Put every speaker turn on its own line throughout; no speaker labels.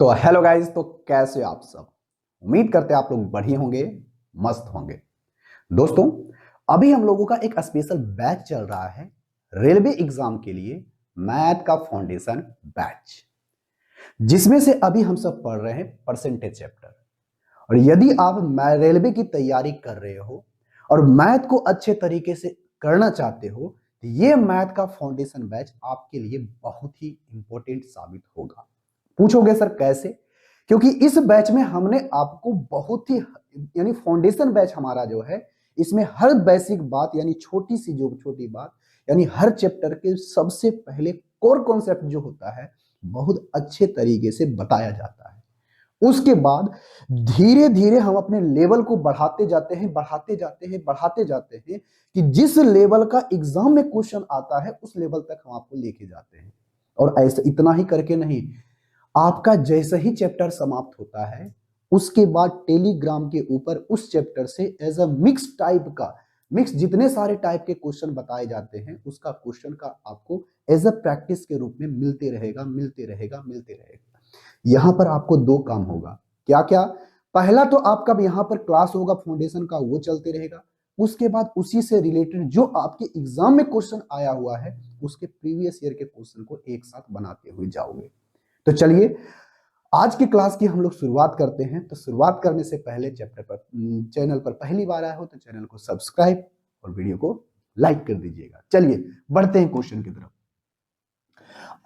तो hello guys, तो कैसे हो आप सब। उम्मीद करते हैं आप लोग बढ़िया होंगे, मस्त होंगे। दोस्तों, अभी हम लोगों का एक स्पेशल बैच चल रहा है रेलवे एग्जाम के लिए, मैथ का फाउंडेशन बैच, जिसमें से अभी हम सब पढ़ रहे हैं परसेंटेज चैप्टर। और यदि आप रेलवे की तैयारी कर रहे हो और मैथ को अच्छे तरीके से करना चाहते हो तो ये मैथ का फाउंडेशन बैच आपके लिए बहुत ही इंपॉर्टेंट साबित होगा। पूछोगे सर कैसे? क्योंकि इस बैच में हमने आपको बहुत ही यानी फाउंडेशन बैच हमारा जो है, इसमें हर बेसिक बात यानी छोटी सी जो छोटी बात यानी हर चैप्टर के सबसे पहले कोर कॉन्सेप्ट जो होता है बहुत अच्छे तरीके से बताया जाता है। उसके बाद धीरे धीरे हम अपने लेवल को बढ़ाते जाते हैं बढ़ाते जाते हैं बढ़ाते जाते हैं कि जिस लेवल का एग्जाम में क्वेश्चन आता है उस लेवल तक हम आपको लेके जाते हैं। और ऐसा इतना ही करके नहीं, आपका जैसे ही चैप्टर समाप्त होता है उसके बाद टेलीग्राम के ऊपर उस चैप्टर से एज अ मिक्स टाइप का जितने सारे टाइप के क्वेश्चन बताए जाते हैं उसका क्वेश्चन का आपको एज अ प्रैक्टिस के रूप में मिलते रहेगा मिलते रहेगा मिलते रहेगा। यहां पर आपको दो काम होगा। क्या क्या? पहला तो आपका यहां पर क्लास होगा फाउंडेशन का, वो चलते रहेगा। उसके बाद उसी से रिलेटेड जो आपके एग्जाम में क्वेश्चन आया हुआ है उसके प्रीवियस ईयर के क्वेश्चन को एक साथ बनाते हुए जाओगे। तो चलिए आज की क्लास की हम लोग शुरुआत करते हैं। तो शुरुआत करने से पहले चैनल पर पहली बार आए हो तो चैनल को सब्सक्राइब और वीडियो को लाइक कर दीजिएगा। चलिए बढ़ते हैं क्वेश्चन की तरफ।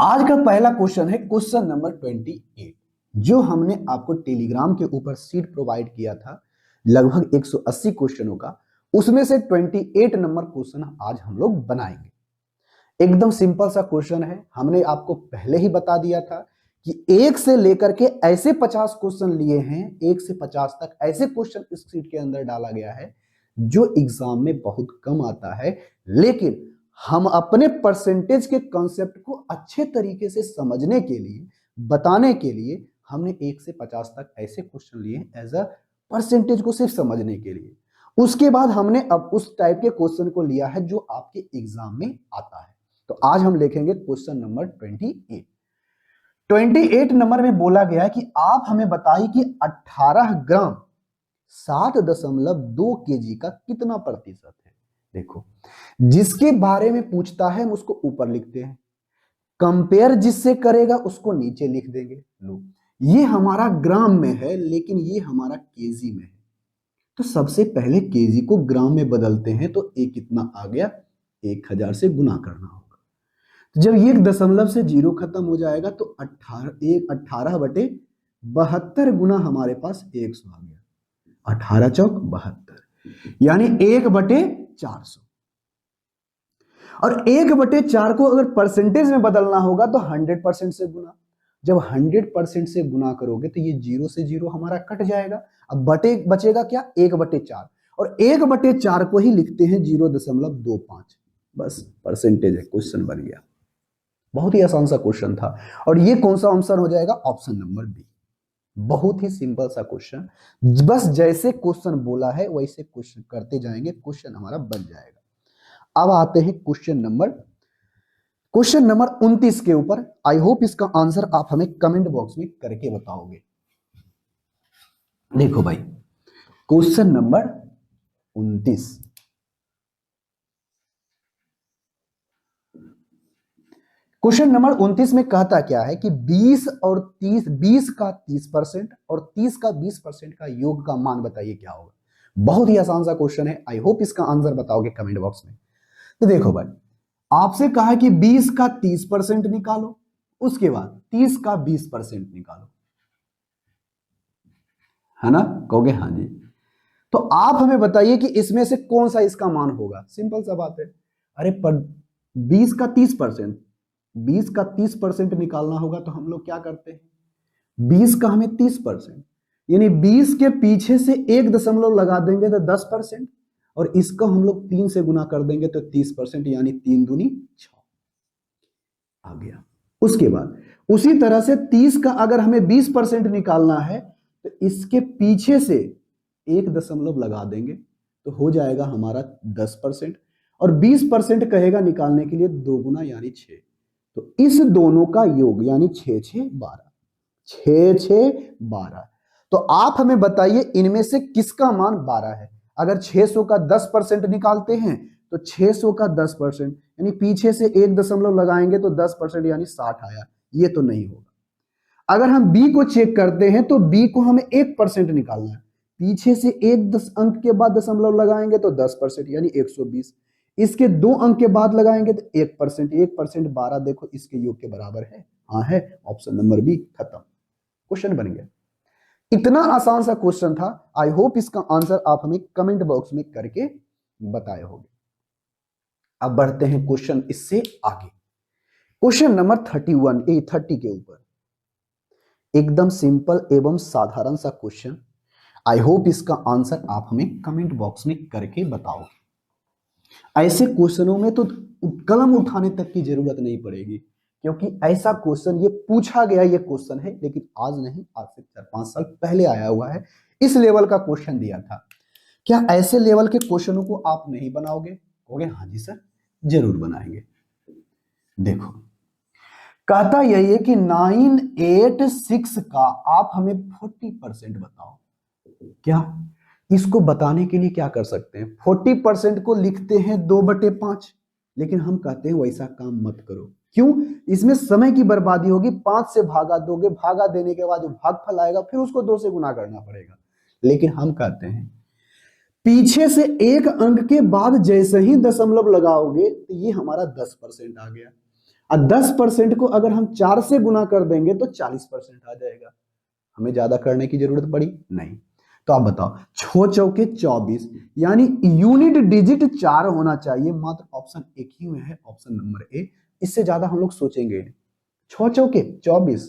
आज का पहला क्वेश्चन है क्वेश्चन नंबर 28, जो हमने आपको टेलीग्राम के ऊपर सीट प्रोवाइड किया था लगभग 180 क्वेश्चनों का। उसमें से 28 नंबर क्वेश्चन आज हम लोग बनाएंगे। एकदम सिंपल सा क्वेश्चन है। हमने आपको पहले ही बता दिया था कि 1 से लेकर के ऐसे 50 क्वेश्चन लिए हैं, 1 से 50 तक ऐसे क्वेश्चन इस सीट के अंदर डाला गया है जो एग्जाम में बहुत कम आता है। लेकिन हम अपने परसेंटेज के कॉन्सेप्ट को अच्छे तरीके से समझने के लिए, बताने के लिए हमने 1 से 50 तक ऐसे क्वेश्चन लिए एज अ परसेंटेज को सिर्फ समझने के लिए। उसके बाद हमने अब उस टाइप के क्वेश्चन को लिया है जो आपके एग्जाम में आता है। तो आज हम लिखेंगे क्वेश्चन नंबर 28। 28 नंबर में बोला गया है कि आप हमें बताइए कि 18 ग्राम 7.2 केजी का कितना प्रतिशत है। देखो, जिसके बारे में पूछता है हम उसको ऊपर लिखते हैं, कंपेयर जिससे करेगा उसको नीचे लिख देंगे। लो, ये हमारा ग्राम में है लेकिन ये हमारा केजी में है। तो सबसे पहले केजी को ग्राम में बदलते हैं तो एक कितना आ गया, 1000 से गुना करना होगा। जब ये दशमलव से जीरो खत्म हो जाएगा तो 18/72 गुना हमारे पास 100 आ गया। 18 चौक 72 यानी 1/400। और 1/4 को अगर परसेंटेज में बदलना होगा तो 100% से गुना। जब 100% से गुना करोगे तो ये जीरो से जीरो हमारा कट जाएगा। अब बचेगा क्या? 1/4। और 1/4 को ही लिखते हैं 0.25। बस परसेंटेज है, क्वेश्चन बन गया। बहुत ही आसान सा क्वेश्चन था। और ये कौन सा आंसर हो जाएगा? Option number B. बहुत ही सिंपल सा क्वेश्चन, बस जैसे क्वेश्चन बोला है वैसे क्वेश्चन करते जाएंगे, क्वेश्चन हमारा बन जाएगा। अब आते हैं क्वेश्चन नंबर 29 के ऊपर। आई होप इसका आंसर आप हमें कमेंट बॉक्स में करके बताओगे। देखो भाई, क्वेश्चन नंबर 29। क्वेश्चन नंबर 29 में कहता क्या है कि 20 और 30, 20 का 30% और 30 का 20% का योग का मान बताइए क्या होगा। बहुत ही आसान सा क्वेश्चन है। आई होप इसका आंसर बताओगे कमेंट बॉक्स में। तो देखो भाई, आपसे कहा है कि 20 का 30% निकालो, उसके बाद 30 का 20% निकालो, है ना? कहोगे हाँ जी। तो आप हमें बताइए कि इसमें से कौन सा इसका मान होगा। सिंपल सा बात है। अरे पर 20 का 30%, 20 का 30% निकालना होगा तो हम लोग क्या करते हैं, 20 का हमें 30% यानी 20 के पीछे से एक दशमलव लगा देंगे तो 10%, और इसका हम लोग 3 से गुना कर देंगे तो 30% यानी 3 दूनी 6 आ गया। उसके बाद उसी तरह से 30 का अगर हमें 20% निकालना है तो इसके पीछे से एक दशमलव लगा देंगे तो हो जाएगा हमारा 10%, और 20% कहेगा निकालने के लिए 2 गुना यानी 6। तो इस दोनों का योग यानी 6 6 12, 6 6 12। तो आप हमें बताइए इनमें से किसका मान 12 है। अगर 600 का 10% निकालते हैं तो 600 का 10% यानी पीछे से 1 दशमलव लगाएंगे तो 10% यानी 60 आया। ये तो नहीं होगा। अगर हम बी को चेक करते हैं तो बी को हमें 1% निकालना है। पीछे से एक अंक के बाद दशमलव लगाएंगे तो 10% यानी 120। इसके 2 अंक के बाद लगाएंगे तो 1%, 1% 12, देखो इसके योग के बराबर है। हाँ है, ऑप्शन नंबर बी। खत्म, क्वेश्चन बन गया। इतना आसान सा क्वेश्चन था। आई होप इसका आंसर आप हमें कमेंट बॉक्स में करके बताए होंगे। अब बढ़ते हैं क्वेश्चन इससे आगे। क्वेश्चन नंबर 30 के ऊपर एकदम सिंपल एवं साधारण सा क्वेश्चन। आई होप इसका आंसर आप हमें कमेंट बॉक्स में करके बताओगे। ऐसे क्वेश्चनों में तो कलम उठाने तक की जरूरत नहीं पड़ेगी, क्योंकि ऐसा क्वेश्चन ये पूछा गया ये क्वेश्चन है, लेकिन आज नहीं, आज से 4-5 साल पहले आया हुआ है। इस लेवल का क्वेश्चन दिया था। क्या ऐसे लेवल के क्वेश्चनों को आप नहीं बनाओगे? कहोगे हाँ जी सर, जरूर बनाएंगे। देखो, कहता यही है कि 986 का आप हमें 40% बताओ। क्या इसको बताने के लिए क्या कर सकते हैं? 40% को लिखते हैं 2/5, लेकिन हम कहते हैं वैसा काम मत करो। क्यों? इसमें समय की बर्बादी होगी। 5 से भागा दोगे, भागा देने के बाद जो भागफल आएगा फिर उसको 2 से गुना करना पड़ेगा। लेकिन हम कहते हैं पीछे से एक अंक के बाद जैसे ही दशमलव लगाओगे तो ये हमारा 10% आ गया। और 10% को अगर हम 4 से गुना कर देंगे तो 40% आ जाएगा। हमें ज्यादा करने की जरूरत पड़ी नहीं। तो आप बताओ, 6 चौके 24 यानी यूनिट डिजिट 4 होना चाहिए। मात्र ऑप्शन एक ही में है, ऑप्शन नंबर ए। इससे ज्यादा हम लोग सोचेंगे नहीं। 6 चौके 24,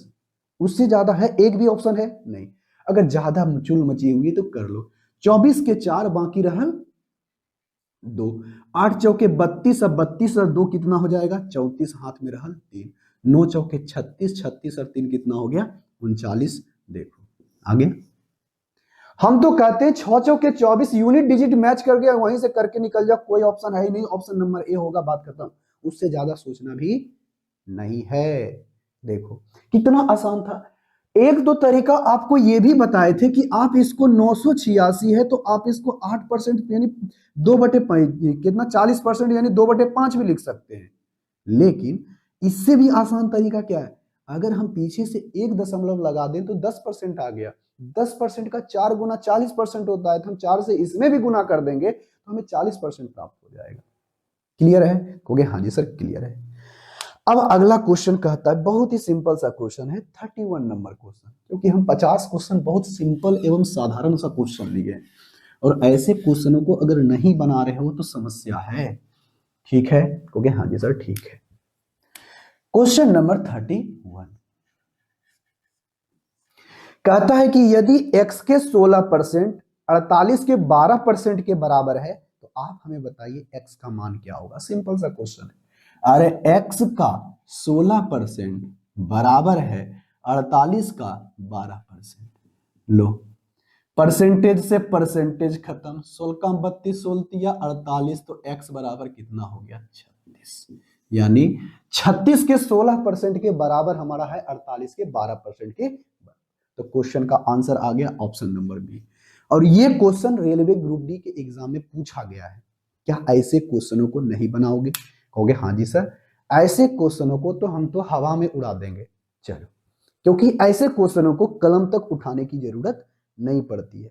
उससे ज्यादा है? एक भी ऑप्शन है नहीं। अगर ज्यादा चुल मची हुई है तो कर लो। 24 के 4 बाकी रहल 2। 8 चौके 32, अब 32 और 2 कितना हो जाएगा? 34, हाथ में रहल 3। 9 चौके 36, 36 और 3 कितना हो गया? 39। देखो आगे हम तो कहते हैं 6 चौके 24 यूनिट डिजिट मैच कर गया, वहीं से करके निकल जाओ। कोई ऑप्शन है ही नहीं, ऑप्शन नंबर ए होगा, बात खत्म। उससे ज्यादा सोचना भी नहीं है। देखो कितना आसान था। एक दो तरीका आपको ये भी बताए थे कि आप इसको 986 है तो आप इसको 8% यानी 2/5 कितना 40% यानी 2/5 भी लिख सकते हैं। लेकिन इससे भी आसान तरीका क्या है? अगर हम पीछे से एक दशमलव लगा दें तो 10% आ गया। 10% का 4 गुना 40% होता है, तो हम 4 से इसमें भी गुना कर देंगे तो हमें 40% प्राप्त हो जाएगा। क्लियर है? कहोगे हाँ जी सर क्लियर है। अब अगला क्वेश्चन कहता है, बहुत ही सिंपल सा क्वेश्चन है, 31 नंबर क्वेश्चन। क्योंकि हम 50 क्वेश्चन बहुत सिंपल एवं साधारण सा क्वेश्चन लिए, और ऐसे क्वेश्चनों को अगर नहीं बना रहे हो तो समस्या है। ठीक है? कहोगे हाँ जी सर ठीक है। क्वेश्चन नंबर 31 कहता है कि यदि x के 16% 48 के 12% के बराबर है तो आप हमें बताइए x का मान क्या होगा। सिंपल सा क्वेश्चन है। अरे x का 16% बराबर है 48 का 12%। लो, परसेंटेज से परसेंटेज खत्म। 16 का 32, 16 या 48, तो x बराबर कितना हो गया? 36। यानी 36 के 16% के बराबर हमारा है 48 के 12% के। तो क्वेश्चन का आंसर आ गया ऑप्शन नंबर बी। और ये क्वेश्चन रेलवे ग्रुप डी के एग्जाम में पूछा गया है। क्या ऐसे क्वेश्चनों को नहीं बनाओगे? कहोगे हाँ जी सर, ऐसे क्वेश्चनों को तो हम तो हवा में उड़ा देंगे। चलो, क्योंकि ऐसे क्वेश्चनों को कलम तक उठाने की जरूरत नहीं पड़ती है।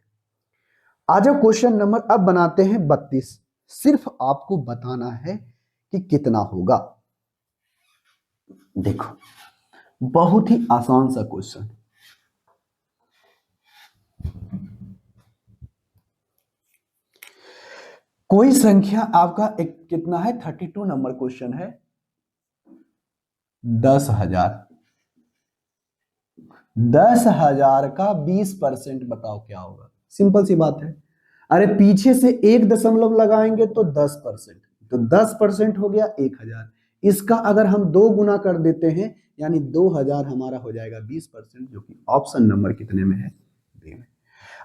आ जाओ क्वेश्चन नंबर अब बनाते हैं 32। सिर्फ आपको बताना है कि कितना होगा। देखो बहुत ही आसान सा क्वेश्चन। कोई संख्या आपका एक कितना है? 32 नंबर क्वेश्चन है। 10,000। 10,000 का 20% बताओ क्या होगा? सिंपल सी बात है। अरे पीछे से एक दशमलव लगाएंगे तो 10%, तो 10% हो गया 1,000। इसका अगर हम 2 गुना कर देते हैं यानी 2,000 हमारा हो जाएगा 20%, जो कि ऑप्शन नंबर कितने में है? बी में।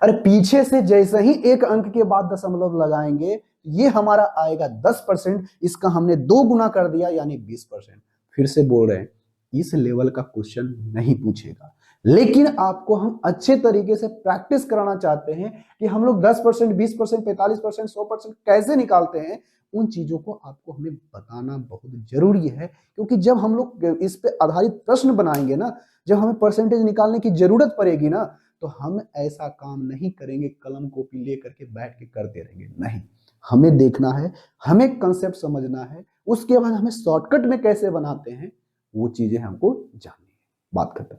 अरे पीछे से जैसे ही एक अंक के बाद दशमलव लगाएंगे ये हमारा आएगा 10%, इसका हमने 2 गुना कर दिया यानी 20%। फिर से बोल रहे हैं इस लेवल का क्वेश्चन नहीं पूछेगा। लेकिन आपको हम अच्छे तरीके से प्रैक्टिस कराना चाहते हैं कि हम लोग 10%, 20%, 45%, 100% कैसे निकालते हैं। उन चीजों को आपको हमें बताना बहुत जरूरी है, क्योंकि जब हम लोग इस पे आधारित प्रश्न बनाएंगे ना, जब हमें परसेंटेज निकालने की जरूरत पड़ेगी ना, तो हम ऐसा काम नहीं करेंगे कलम कॉपी लेकर के बैठ के करते रहेंगे। नहीं, हमें देखना है, हमें कंसेप्ट समझना है, उसके बाद हमें शॉर्टकट में कैसे बनाते हैं वो चीजें हमको जाननी है। बात खत्म।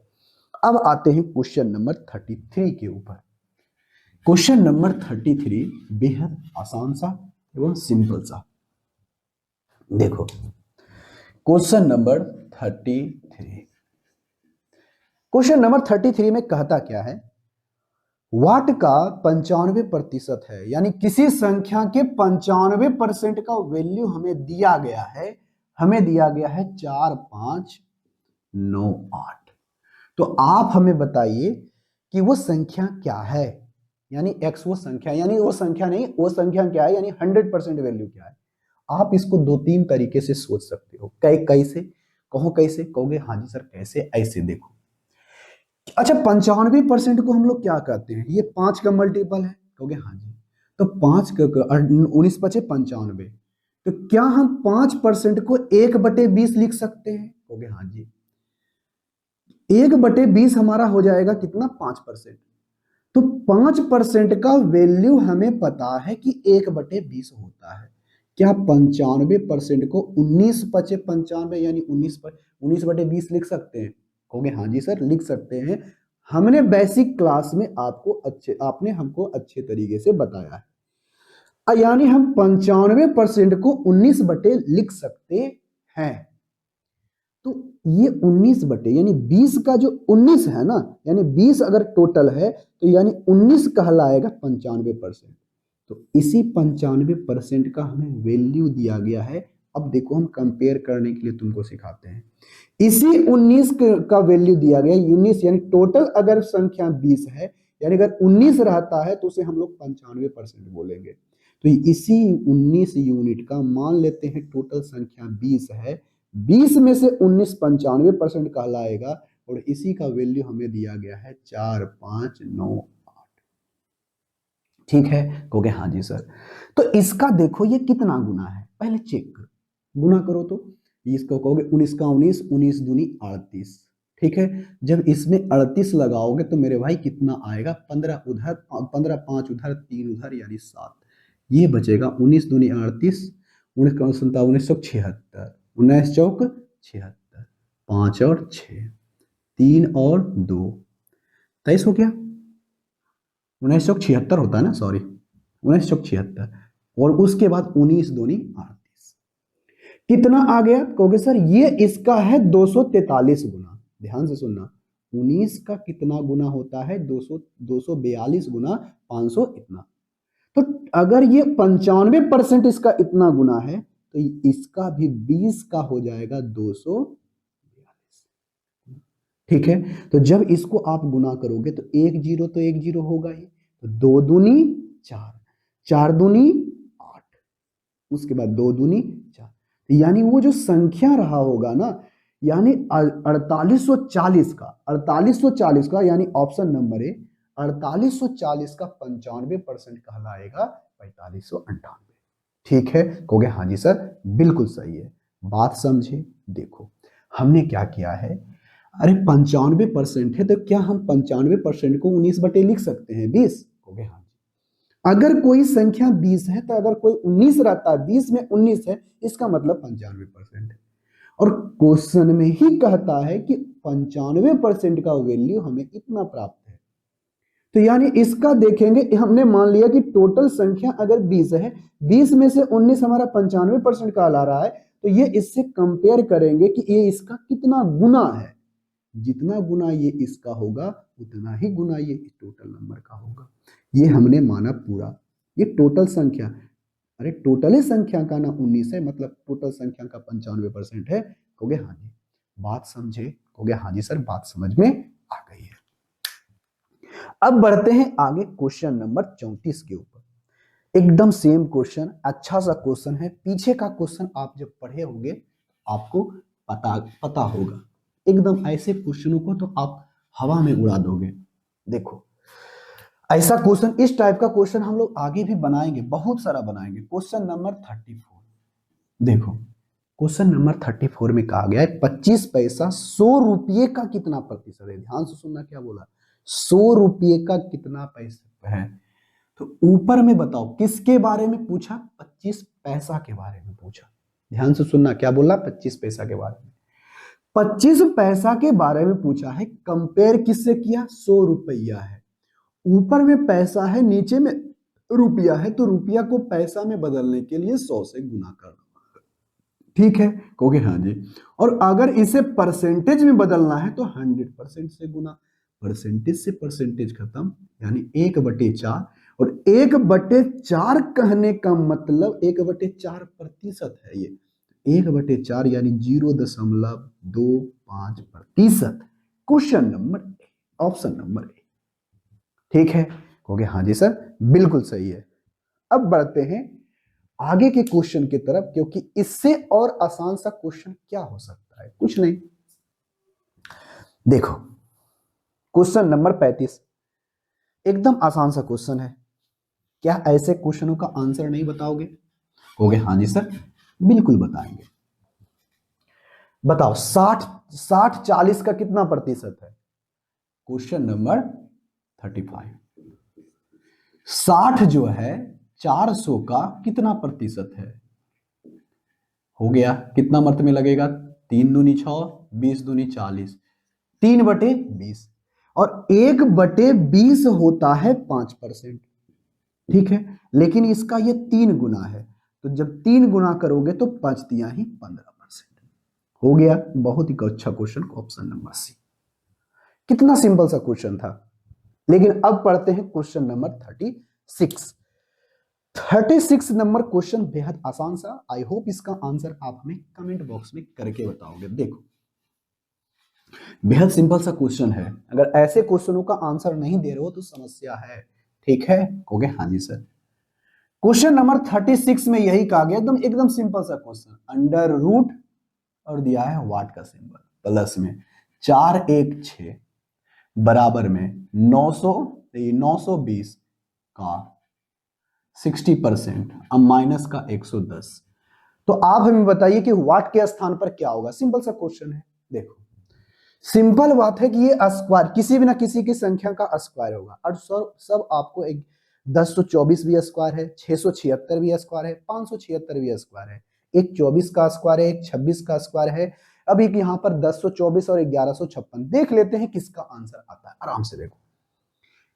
अब आते हैं क्वेश्चन नंबर 33 के ऊपर। क्वेश्चन नंबर 33 बेहद आसान सा एवं सिंपल सा। देखो क्वेश्चन नंबर 33, क्वेश्चन नंबर 33 में कहता क्या है, वाट का 95% है, यानी किसी संख्या के 95% का वैल्यू हमें दिया गया है, हमें दिया गया है 4598। तो आप हमें बताइए कि वो संख्या क्या है, यानी x वो संख्या, यानी वो संख्या नहीं, वो संख्या क्या है, यानी 100% वैल्यू क्या है। आप इसको दो तीन तरीके से सोच सकते हो। कैसे कहो, कैसे कहोगे, हाँ जी सर कैसे, ऐसे देखो। अच्छा, 95% को हम लोग क्या कहते हैं, ये 5 का मल्टीपल है, कहोगे हाँ जी। तो 5 19 पचे 95, तो क्या हम 5% को 1/20 लिख सकते हैं, कहोगे हाँ जी। 1/20 हमारा हो जाएगा कितना, 5%। तो 5% का वैल्यू हमें पता है कि 1/20 होता है। क्या 95% को 19 पचे 95 यानी 19/20 लिख सकते हैं, कहोगे हाँ जी सर लिख सकते हैं। हमने बेसिक क्लास में आपने हमको अच्छे तरीके से बताया है, यानी हम 95% को 19 बटे लिख सकते हैं। तो ये 19 बटे यानी 20 का जो 19 है ना, यानी 20 अगर टोटल है तो यानी 19 कहलाएगा 95%। तो इसी 95% का हमें वैल्यू दिया गया है। अब देखो हम कंपेयर करने के लिए तुमको सिखाते हैं। इसी 19 का वैल्यू दिया गया 19, यानी टोटल अगर संख्या 20 है, यानी अगर 19 रहता है तो उसे हम लोग 95% बोलेंगे। तो इसी 19 यूनिट का मान लेते हैं टोटल संख्या 20 है, 20 में से 19 95% कहलाएगा, और इसी का वैल्यू हमें दिया गया है 4598। ठीक है, कहोगे हाँ जी सर। तो इसका देखो ये कितना गुना है, पहले चेक करो, गुना करो तो इसको कहोगे 19 का 19, 19 दूनी 38। ठीक है, जब इसमें 38 लगाओगे तो मेरे भाई कितना आएगा, 15 उधर, 15 5 उधर, 3 उधर, यानी 7। ये बचेगा 19 दूनी 38, 19 का 1976, 19 चौक 76, 5 और 6, 3 और 2, 23 हो गया। 1976 होता है ना, सॉरी 1976, और उसके बाद 19 दूनी 38, कितना आ गया, कहोगे सर ये इसका है 243 गुना। ध्यान से सुनना, 19 का कितना गुना होता है, 242 गुना 500 इतना। तो अगर ये 95% इसका इतना गुना है, तो इसका भी 20 का हो जाएगा 242। ठीक है, तो जब इसको आप गुना करोगे तो एक जीरो होगा ही, तो 2 दूनी 4, 4 दूनी 8, उसके बाद 2 दूनी 4, यानी वो जो संख्या रहा होगा ना, यानी 4840 का यानी ऑप्शन नंबर ए 4840 का 95% कहलाएगा 4598। ठीक है, कहोगे हाँ जी सर बिल्कुल सही है। बात समझे, देखो हमने क्या किया है, अरे 95% है तो क्या हम 95% को 19 लिख सकते हैं 20, कहोगे हाँ जी। अगर कोई संख्या 20 है तो अगर कोई 19 रहता है, 20 में 19 है, इसका मतलब 95% है। और क्वेश्चन में ही कहता है कि 95% का वैल्यू हमें इतना प्राप्त है। तो यानी इसका देखेंगे, हमने मान लिया कि टोटल संख्या अगर 20 है, 20 में से 19 हमारा 95% का ला रहा है, तो ये इससे कंपेयर करेंगे कि ये इसका कितना गुना है। जितना गुना ये इसका होगा उतना ही गुना ये टोटल नंबर का होगा। ये हमने माना पूरा, ये टोटल संख्या, अरे टोटल ही संख्या का ना 19 है, मतलब टोटल संख्या का 95% है, कहोगे हाँ जी। बात समझे, कहोगे हाँ जी सर बात समझ में आ गई है। अब बढ़ते हैं आगे क्वेश्चन नंबर 34 के ऊपर। एकदम सेम क्वेश्चन, अच्छा सा क्वेश्चन है, पीछे का क्वेश्चन आप जब पढ़े होंगे आपको पता होगा। एकदम ऐसे क्वेश्चनों को तो आप हवा में उड़ा दोगे। देखो ऐसा क्वेश्चन, इस टाइप का क्वेश्चन हम लोग आगे भी बनाएंगे, बहुत सारा बनाएंगे। क्वेश्चन नंबर 34 देखो, क्वेश्चन नंबर 34 में कहा गया है 25 पैसा 100 रुपये का कितना प्रतिशत है। ध्यान से सुनना, क्या बोला, 100 रुपये का कितना पैसा है। तो ऊपर में बताओ किसके बारे में पूछा, 25 पैसा के बारे में पूछा। ध्यान से सुनना, क्या बोला, 25 पैसा के बारे में। 25 पैसा के बारे में पूछा है, कंपेयर किससे किया, 100 रुपया है, ऊपर में पैसा है, नीचे में रुपया है, तो रुपया को पैसा में बदलने के लिए 100 से गुना करना। ठीक है, कहोगे हाँ जी। और अगर इसे परसेंटेज में बदलना है तो 100% से गुना, परसेंटेज से परसेंटेज खत्म, यानी 1/4। और 1/4 कहने का मतलब 1/4 प्रतिशत है ये, 1/4 यानी 0.25%। Question number, option number A. ठीक है, कहोगे हाँ जी सर बिल्कुल सही है। अब बढ़ते हैं आगे के क्वेश्चन की तरफ, क्योंकि इससे और आसान सा क्वेश्चन क्या हो सकता है, कुछ नहीं। देखो क्वेश्चन नंबर 35 एकदम आसान सा क्वेश्चन है। क्या ऐसे क्वेश्चनों का आंसर नहीं बताओगे, कहोगे हाँ जी सर बिल्कुल बताएंगे। बताओ 60-40 का कितना प्रतिशत है। क्वेश्चन नंबर 35, 60 जो है 400 का कितना प्रतिशत है। हो गया, कितना मर्त में लगेगा, 3 दूनी 6, 20 दूनी 40, 3/20, और 1/20 होता है 5%। ठीक है, लेकिन इसका ये 3 गुना है, तो जब 3 गुना करोगे तो 5 दिया ही 15%। हो गया, बहुत ही अच्छा क्वेश्चन, ऑप्शन नंबर सी। कितना सिंपल सा क्वेश्चन था। लेकिन अब पढ़ते हैं क्वेश्चन नंबर 36 नंबर क्वेश्चन बेहद आसान सा। आई होप इसका आंसर आप हमें कमेंट बॉक्स में करके बताओगे। देखो बेहद सिंपल सा क्वेश्चन है, अगर ऐसे क्वेश्चनों का आंसर नहीं दे रहे हो तो समस्या है। ठीक है, कहोगे हाँ जी सर। क्वेश्चन नंबर 36 में यही कहा गया, एकदम एकदम सिंपल सा क्वेश्चन, अंडर रूट और दिया है वाट का सिंबल, प्लस में 416 बराबर में 920 का 60% अब माइनस का 110। तो आप हमें बताइए कि वाट के स्थान पर क्या होगा। सिंपल सा क्वेश्चन है। देखो सिंपल बात है कि ये स्क्वायर किसी भी ना किसी की संख्या का स्क्वायर होगा, और सब आपको एक 1024 भी स्क्वायर है, 676 भी स्क्वायर है, 576 भी स्क्वायर है, एक 24 का स्क्वायर है, एक 26 का स्क्वायर है। अब एक यहाँ पर 1024 और 1156, देख लेते हैं किसका आंसर आता है। आराम से देखो,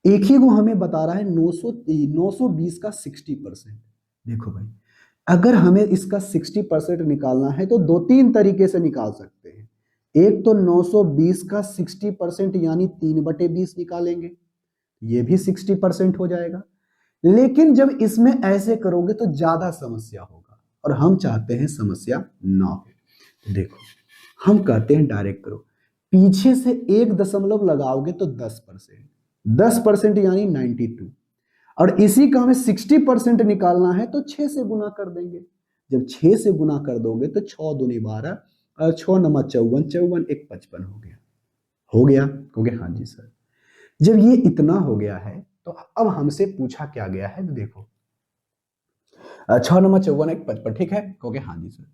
एक ही को हमें बता रहा है 920 का 60%। देखो भाई, अगर हमें इसका 60% निकालना है तो 2-3 तरीके से निकाल सकते हैं। एक तो 920 का 60% यानी 3/20 निकालेंगे, ये भी 60% हो जाएगा। लेकिन जब इसमें ऐसे करोगे तो ज्यादा समस्या होगा, और हम चाहते हैं समस्या ना हो। तो देखो हम कहते हैं डायरेक्ट करो, पीछे से 1 दशमलव लगाओगे तो 10%, 10% यानी 92, और इसी का हमें 60% निकालना है तो 6 से गुना कर देंगे। जब 6 से गुना कर दोगे तो 6 दूनी 12 और 6 नमा 54, 54 एक 55 हो गया। हो गया, हो गया हाँ जी सर। जब ये इतना हो गया है तो अब हमसे पूछा क्या गया है, देखो 6 नमा 54 एक 55, ठीक है, कहोगे हाँ जी सर।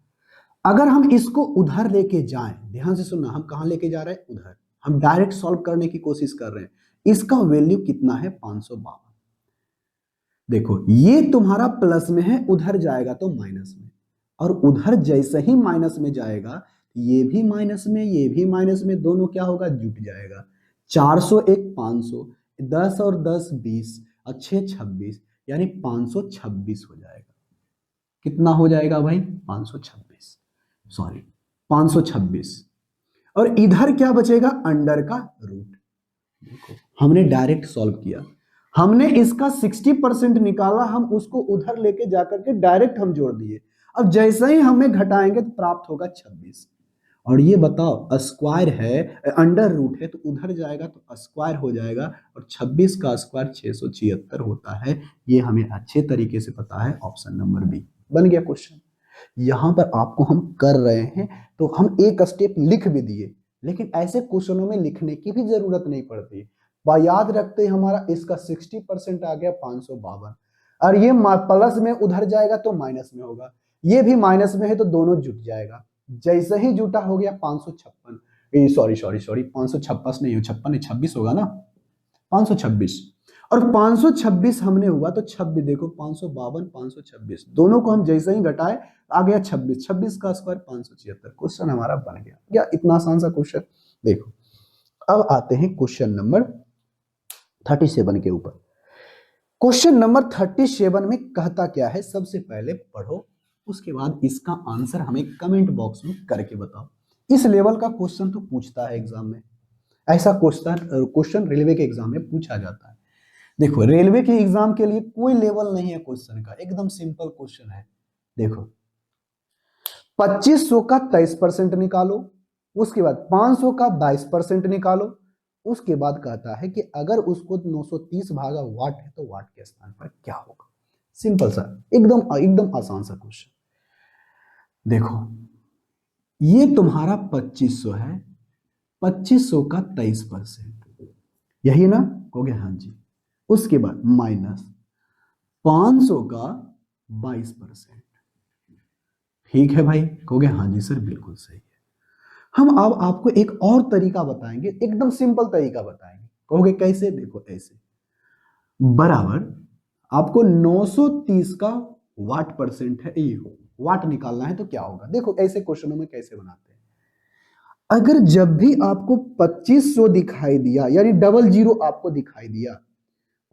अगर हम इसको उधर लेके जाएं, ध्यान से सुनना, हम कहां लेके जा रहे हैं, उधर। हम डायरेक्ट सॉल्व करने की कोशिश कर रहे हैं। इसका वैल्यू कितना है, 552। देखो ये तुम्हारा प्लस में है, उधर जाएगा तो माइनस में, और उधर जैसे ही माइनस में जाएगा ये भी माइनस में, ये भी माइनस में, दोनों क्या होगा, जुट जाएगा। 400 एक 500, 10 और 10 20 और 6 26, यानी 526 हो जाएगा। कितना हो जाएगा भाई, 526, सॉरी 526। और इधर क्या बचेगा, अंडर का रूट। देखो हमने डायरेक्ट सॉल्व किया, हमने इसका 60% निकाला, हम उसको उधर लेके जाकर के डायरेक्ट हम जोड़ दिए। अब जैसे ही हमें घटाएंगे तो प्राप्त होगा 26। और ये बताओ स्क्वायर है, अंडर रूट है, तो उधर जाएगा तो स्क्वायर हो जाएगा, और 26 का स्क्वायर 676 होता है। ये हमें अच्छे तरीके से पता है, ऑप्शन नंबर बी बन गया क्वेश्चन। यहां पर आपको हम कर रहे हैं तो हम एक स्टेप लिख भी दिए, लेकिन ऐसे क्वेश्चनों में लिखने की भी जरूरत नहीं पड़ती। याद रखते हमारा इसका 60% आ गया 552, और ये प्लस में उधर जाएगा तो माइनस में होगा, ये भी माइनस में है तो दोनों जुट जाएगा। जैसे ही जुटा हो गया 556, सॉरी सॉरी सॉरी 556 नहीं हो, 56 नहीं 26 होगा ना, 526, और 526 हमने हुआ तो 26, देखो 552 526 दोनों को हम जैसे ही घटाए आ गया 26, 26 का स्क्वायर 576। क्वेश्चन हमारा बन गया। क्या इतना आसान सा क्वेश्चन। देखो अब आते हैं क्वेश्चन नंबर 37 के ऊपर। क्वेश्चन नंबर 37 में कहता क्या है, सबसे पहले पढ़ो, उसके बाद इसका आंसर हमें कमेंट बॉक्स में करके बताओ। इस लेवल का क्वेश्चन तो पूछता है एग्जाम में, ऐसा क्वेश्चन रेलवे के एग्जाम में पूछा जाता है। देखो रेलवे के एग्जाम के लिए कोई लेवल नहीं है क्वेश्चन का, एकदम सिंपल क्वेश्चन है। देखो 2500 का 23% निकालो, उसके बाद 500 का 22% निकालो, उसके बाद कहता है कि अगर उसको 930 भागा वाट है तो वाट के स्थान पर क्या होगा। सिंपल सा, एकदम एकदम आसान सा क्वेश्चन। देखो ये तुम्हारा 2500 है, 2500 का 23%, यही ना, कहोगे हाँ जी। उसके बाद माइनस 500 का 22%, ठीक है भाई, कहोगे हाँ जी सर बिल्कुल सही है। हम अब आपको एक और तरीका बताएंगे, एकदम सिंपल तरीका बताएंगे, कहोगे कैसे, देखो ऐसे, बराबर आपको 930 का वाट परसेंट है, ये वाट निकालना है तो क्या होगा। देखो ऐसे क्वेश्चनों में कैसे बनाते हैं, अगर जब भी आपको 2500 दिखाई दिया, यानी डबल जीरो आपको दिखाई दिया,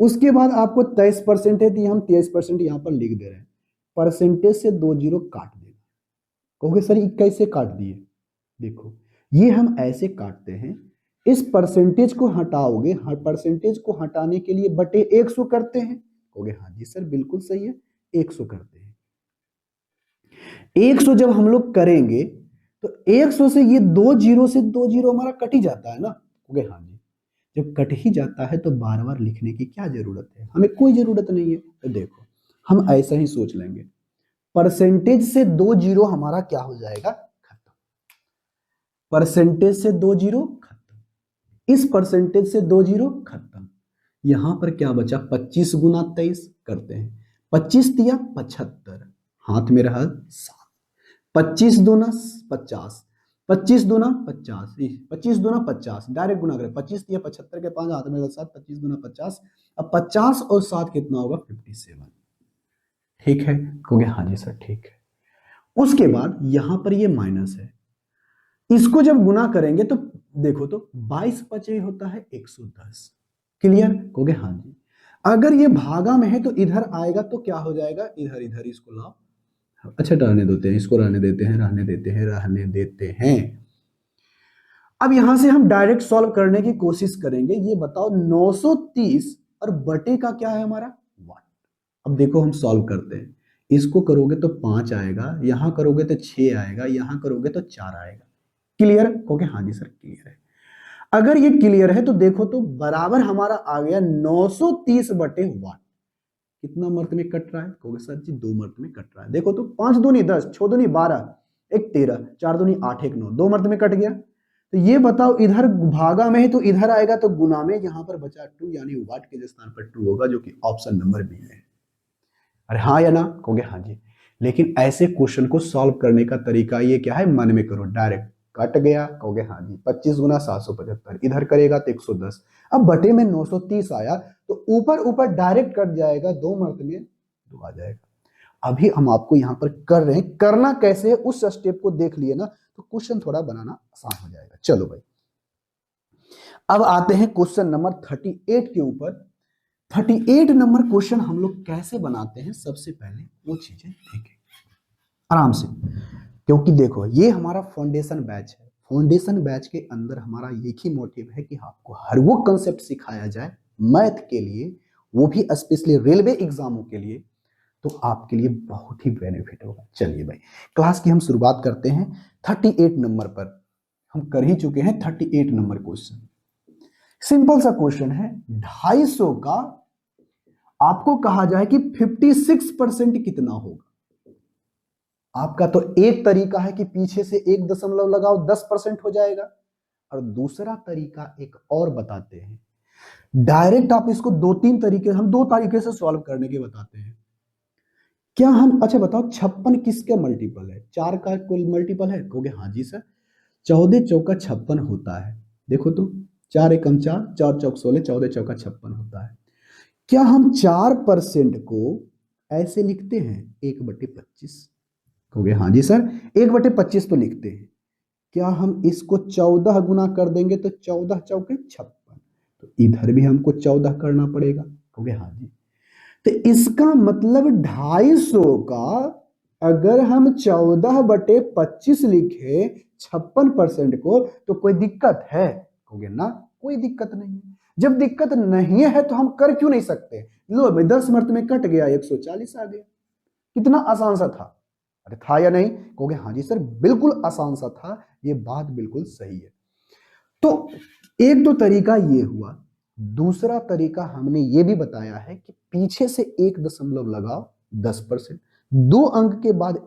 उसके बाद आपको 23% है तो हम 23% यहां पर लिख दे रहे हैं, परसेंटेज से 2 जीरो काट देना। कहोगे सर ये कैसे काट दिए, देखो ये हम ऐसे काटते हैं, इस परसेंटेज को हटाओगे, हर परसेंटेज को हटाने के लिए बटे 100 करते हैं, कहोगे हाँ जी सर बिल्कुल सही है, 100 करते हैं। 100 जब हम लोग करेंगे तो 100 से ये 2 जीरो से 2 जीरो हमारा कट ही जाता है ना, कहोगे हाँ जी। जब कट ही जाता है तो बार बार लिखने की क्या जरूरत है, हमें कोई जरूरत नहीं है। तो देखो हम ऐसा ही सोच लेंगे, परसेंटेज से 2 जीरो हमारा क्या हो जाएगा, खत्म, परसेंटेज से 2 जीरो खत्म, इस परसेंटेज से 2 जीरो खत्म, यहां पर क्या बचा, 25 गुना 23 करते हैं, 25 दिया 75, हाथ में रहा 7, 25 दूना 50, 25 दूना 50, 25 दूना 50, डायरेक्ट गुना करें, 25 दिया 75 के 5 हाथ में 7, 25 दूना 50, अब 50 और 7 कितना होगा 57, ठीक है, कहोगे हाँ जी सर ठीक है। उसके बाद यहां पर ये माइनस है, इसको जब गुना करेंगे तो देखो तो 22 पचे होता है 110, क्लियर, कहोगे हाँ जी। अगर ये भागा में है तो इधर आएगा तो क्या हो जाएगा, इधर इधर इसको लाओ, अच्छा रहने देते हैं, इसको रहने देते हैं, रहने देते हैं, रहने देते हैं। अब यहां से हम डायरेक्ट सॉल्व करने की कोशिश करेंगे, ये बताओ 930 और बटे का क्या है हमारा 1। अब देखो हम सॉल्व करते हैं, इसको करोगे तो 5 आएगा, यहां करोगे तो 6 आएगा, यहां करोगे तो 4 आएगा, क्लियर, कहोगे हाँ जी सर क्लियर है। अगर ये क्लियर है तो देखो तो बराबर हमारा आ गया 930 बटे 1, कितना मर्त में कट रहा है, कहोगे सर जी 2 मर्त में कट रहा है। देखो तो 5 दूनी 10, 6 दूनी 12, 1 13, 4 दूनी 8, 1 9, 2 मर्त में कट गया। तो ये बताओ इधर भागा में है तो इधर आएगा तो गुना में, यहां पर बचा 2, यानी वाट के स्थान पर 2 होगा, जो कि ऑप्शन नंबर बी में है। अरे हाँ या ना, कहोगे हाँ जी। लेकिन ऐसे क्वेश्चन को सॉल्व करने का तरीका ये क्या है, मन में करो, डायरेक्ट कट गया, कहोगे हाँ जी, 25 गुना 775, इधर करेगा तो 110, अब बटे में 930 आया तो ऊपर ऊपर डायरेक्ट कट जाएगा, 2 मर्त में 2 आ जाएगा। अभी हम आपको यहां पर कर रहे हैं, करना कैसे है उस स्टेप को देख लिए ना तो क्वेश्चन थोड़ा बनाना आसान हो जाएगा। चलो भाई अब आते हैं क्वेश्चन नंबर 38 के ऊपर। 38 नंबर क्वेश्चन हम लोग कैसे बनाते हैं, सबसे पहले वो चीजें देखें आराम से, क्योंकि देखो ये हमारा फाउंडेशन बैच है, फाउंडेशन बैच के अंदर हमारा एक ही मोटिव है कि आपको हर वो कंसेप्ट सिखाया जाए मैथ के लिए, वो भी स्पेशली रेलवे एग्जामों के लिए, तो आपके लिए बहुत ही बेनिफिट होगा। चलिए भाई क्लास की हम शुरुआत करते हैं 38 नंबर पर, हम कर ही चुके हैं 38 नंबर क्वेश्चन। सिंपल सा क्वेश्चन है, 250 का आपको कहा जाए कि 56% कितना होगा। आपका तो एक तरीका है कि पीछे से 1 दशमलव लगाओ 10% हो जाएगा, और दूसरा तरीका एक और बताते हैं। डायरेक्ट आप इसको हम दो तरीके से सॉल्व करने के बताते हैं। क्या हम, अच्छा बताओ, 56 किसके मल्टीपल है? 4 का कुल मल्टीपल है? कहोगे हाँ जी सर, 14 चौका 56 होता है। देखो तो, 4 एकम 4, 4 चौक 16, 14 चौका 56 होता है। क्या हम 4% को ऐसे लिखते हैं 1/25? कहोगे हाँ जी सर, 1/25 तो लिखते हैं। क्या हम इसको 14 गुना कर देंगे तो 14 चौके 56, तो इधर भी हमको 14 करना पड़ेगा। कहोगे हाँ जी। तो इसका मतलब 250 का अगर हम 14/25 लिखे 56% को, तो कोई दिक्कत है? कहोगे ना, कोई दिक्कत नहीं है। जब दिक्कत नहीं है तो हम कर क्यों नहीं सकते? लो भाई, 10 मर्त में कट गया, 140 आ गया। कितना आसान सा था। अरे था या नहीं? कहोगे हाँ जी सर, बिल्कुल आसान सा था, ये बात बिल्कुल सही है। तो एक तो तरीका ये हुआ। दूसरा तरीका हमने ये भी बताया है कि पीछे से एक दशमलव लगाओ 10%, दो अंक के बाद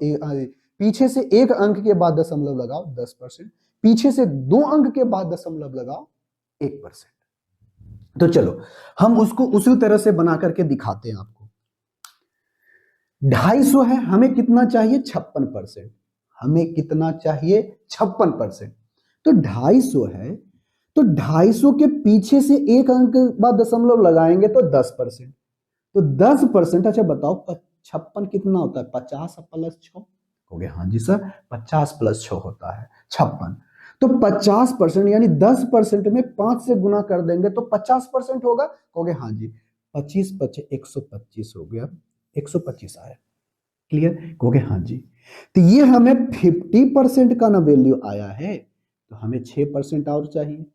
पीछे से एक अंक के बाद दशमलव लगाओ 10%, पीछे से दो अंक के बाद दशमलव लगाओ 1%। तो चलो हम उसको उसी तरह से बना करके दिखाते हैं आपको। 250 है, हमें कितना चाहिए? 56%। हमें कितना चाहिए? 56%। तो 250 है, तो 250 के पीछे से एक अंक बाद दशमलव लगाएंगे तो 10%। तो 10%, अच्छा बताओ 56 कितना होता है? 50 प्लस 6। हो गया हाँ जी सर, 50 प्लस 6 होता है 56। तो 50% यानी 10% में 5 से गुना कर देंगे तो 50% होगा। कहोगे हाँ जी, 25 25 125 हो गया, 125 आया। क्लियर? कहोगे हाँ जी। तो ये हमें 50% का ना वैल्यू आया है, तो हमें 6% और चाहिए।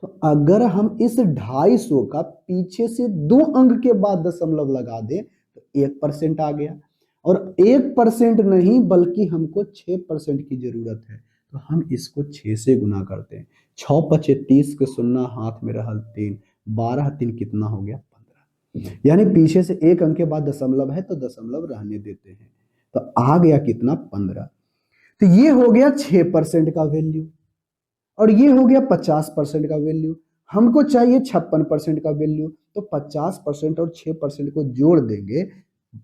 तो अगर हम इस 250 का पीछे से दो अंक के बाद दशमलव लगा दें तो 1% आ गया। और 1% नहीं बल्कि हमको 6% की जरूरत है, तो हम इसको 6 से गुना करते हैं। 6 पचे 30 के सुन्ना हाथ में रहल 3, 12 3 कितना हो गया? 15। यानी पीछे से एक अंक के बाद दशमलव है तो दशमलव रहने देते हैं, तो आ गया कितना? 15। तो ये हो गया 6% का वैल्यू, और ये हो गया 50% का वैल्यू। हमको चाहिए 56% का वैल्यू, तो 50% और 6% को जोड़ देंगे,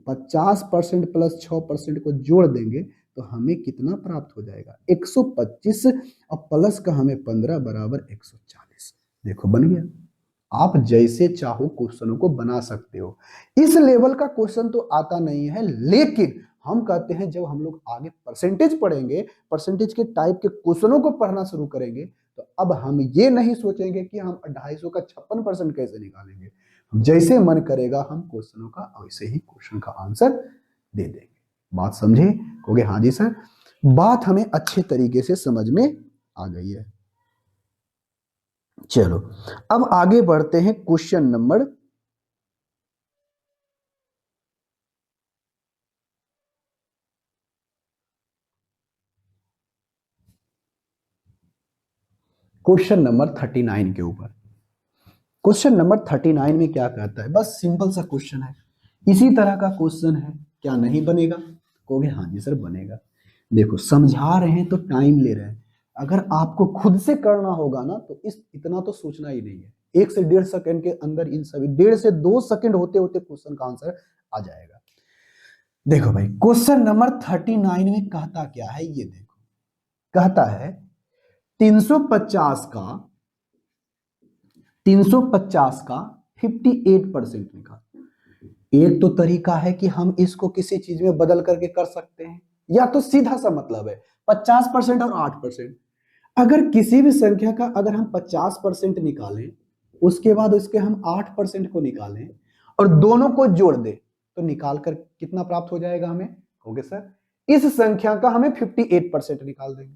50% प्लस 6% को जोड़ देंगे तो हमें कितना प्राप्त हो जाएगा? 125, और प्लस का हमें 15 बराबर 140। देखो बन गया। आप जैसे चाहो क्वेश्चनों को बना सकते हो। इस लेवल का क्वेश्चन तो आता नहीं है, लेकिन हम कहते हैं जब हम लोग आगे परसेंटेज पढ़ेंगे, परसेंटेज के टाइप के क्वेश्चनों को पढ़ना शुरू करेंगे, तो अब हम ये नहीं सोचेंगे कि हम 250 का 56% कैसे निकालेंगे। हम जैसे मन करेगा हम क्वेश्चनों का वैसे ही क्वेश्चन का आंसर दे देंगे। बात समझे? कहोगे हाँ जी सर, बात हमें अच्छे तरीके से समझ में आ गई है। चलो अब आगे बढ़ते हैं क्वेश्चन नंबर क्वेश्चन नंबर 39 के ऊपर। क्वेश्चन नंबर 39 में क्या कहता है? बस सिंपल सा क्वेश्चन है, इसी तरह का क्वेश्चन है, क्या नहीं बनेगा? कहोगे हाँ जी सर बनेगा। देखो समझा रहे हैं तो टाइम ले रहे हैं, अगर आपको खुद से करना होगा ना तो इस इतना तो सोचना ही नहीं है। 1 से 1.5 सेकंड के अंदर इन सभी 1.5 से 2 सेकंड होते होते क्वेश्चन का आंसर आ जाएगा। देखो भाई, क्वेश्चन नंबर 39 में कहता क्या है ये देखो। कहता है 350 का 350 का 58% निकाल। एक तो तरीका है कि हम इसको किसी चीज में बदल करके कर सकते हैं, या तो सीधा सा मतलब है 50% और 8%। अगर किसी भी संख्या का अगर हम 50% निकालें, उसके बाद उसके हम 8% को निकालें और दोनों को जोड़ दें, तो निकाल कर कितना प्राप्त हो जाएगा हमें? होगे सर, इस संख्या का हमें 58% निकाल देंगे।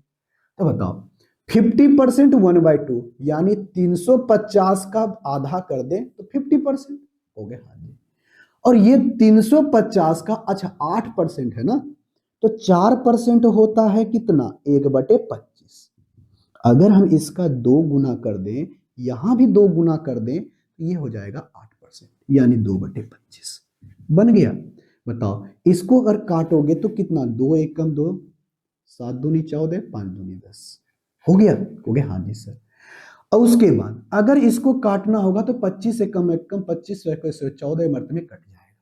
तो बताओ 50% 1/2 यानी 350 का आधा कर दें तो 50% हो गया। हाँ जी। और ये 350 का अच्छा 8% है ना, तो 4% होता है कितना? 1/25। अगर हम इसका 2 गुना कर दें, यहां भी 2 गुना कर दें, तो ये हो जाएगा 8% यानी 2/25 बन गया। बताओ इसको अगर काटोगे तो कितना? 2 एकम 2, 7 दूनी 14, 5 दूनी 10 हो गया। हो गया हाँ जी सर। और उसके बाद अगर इसको काटना होगा तो 25 से कम 25 से 14 मरतबे कट जाएगा।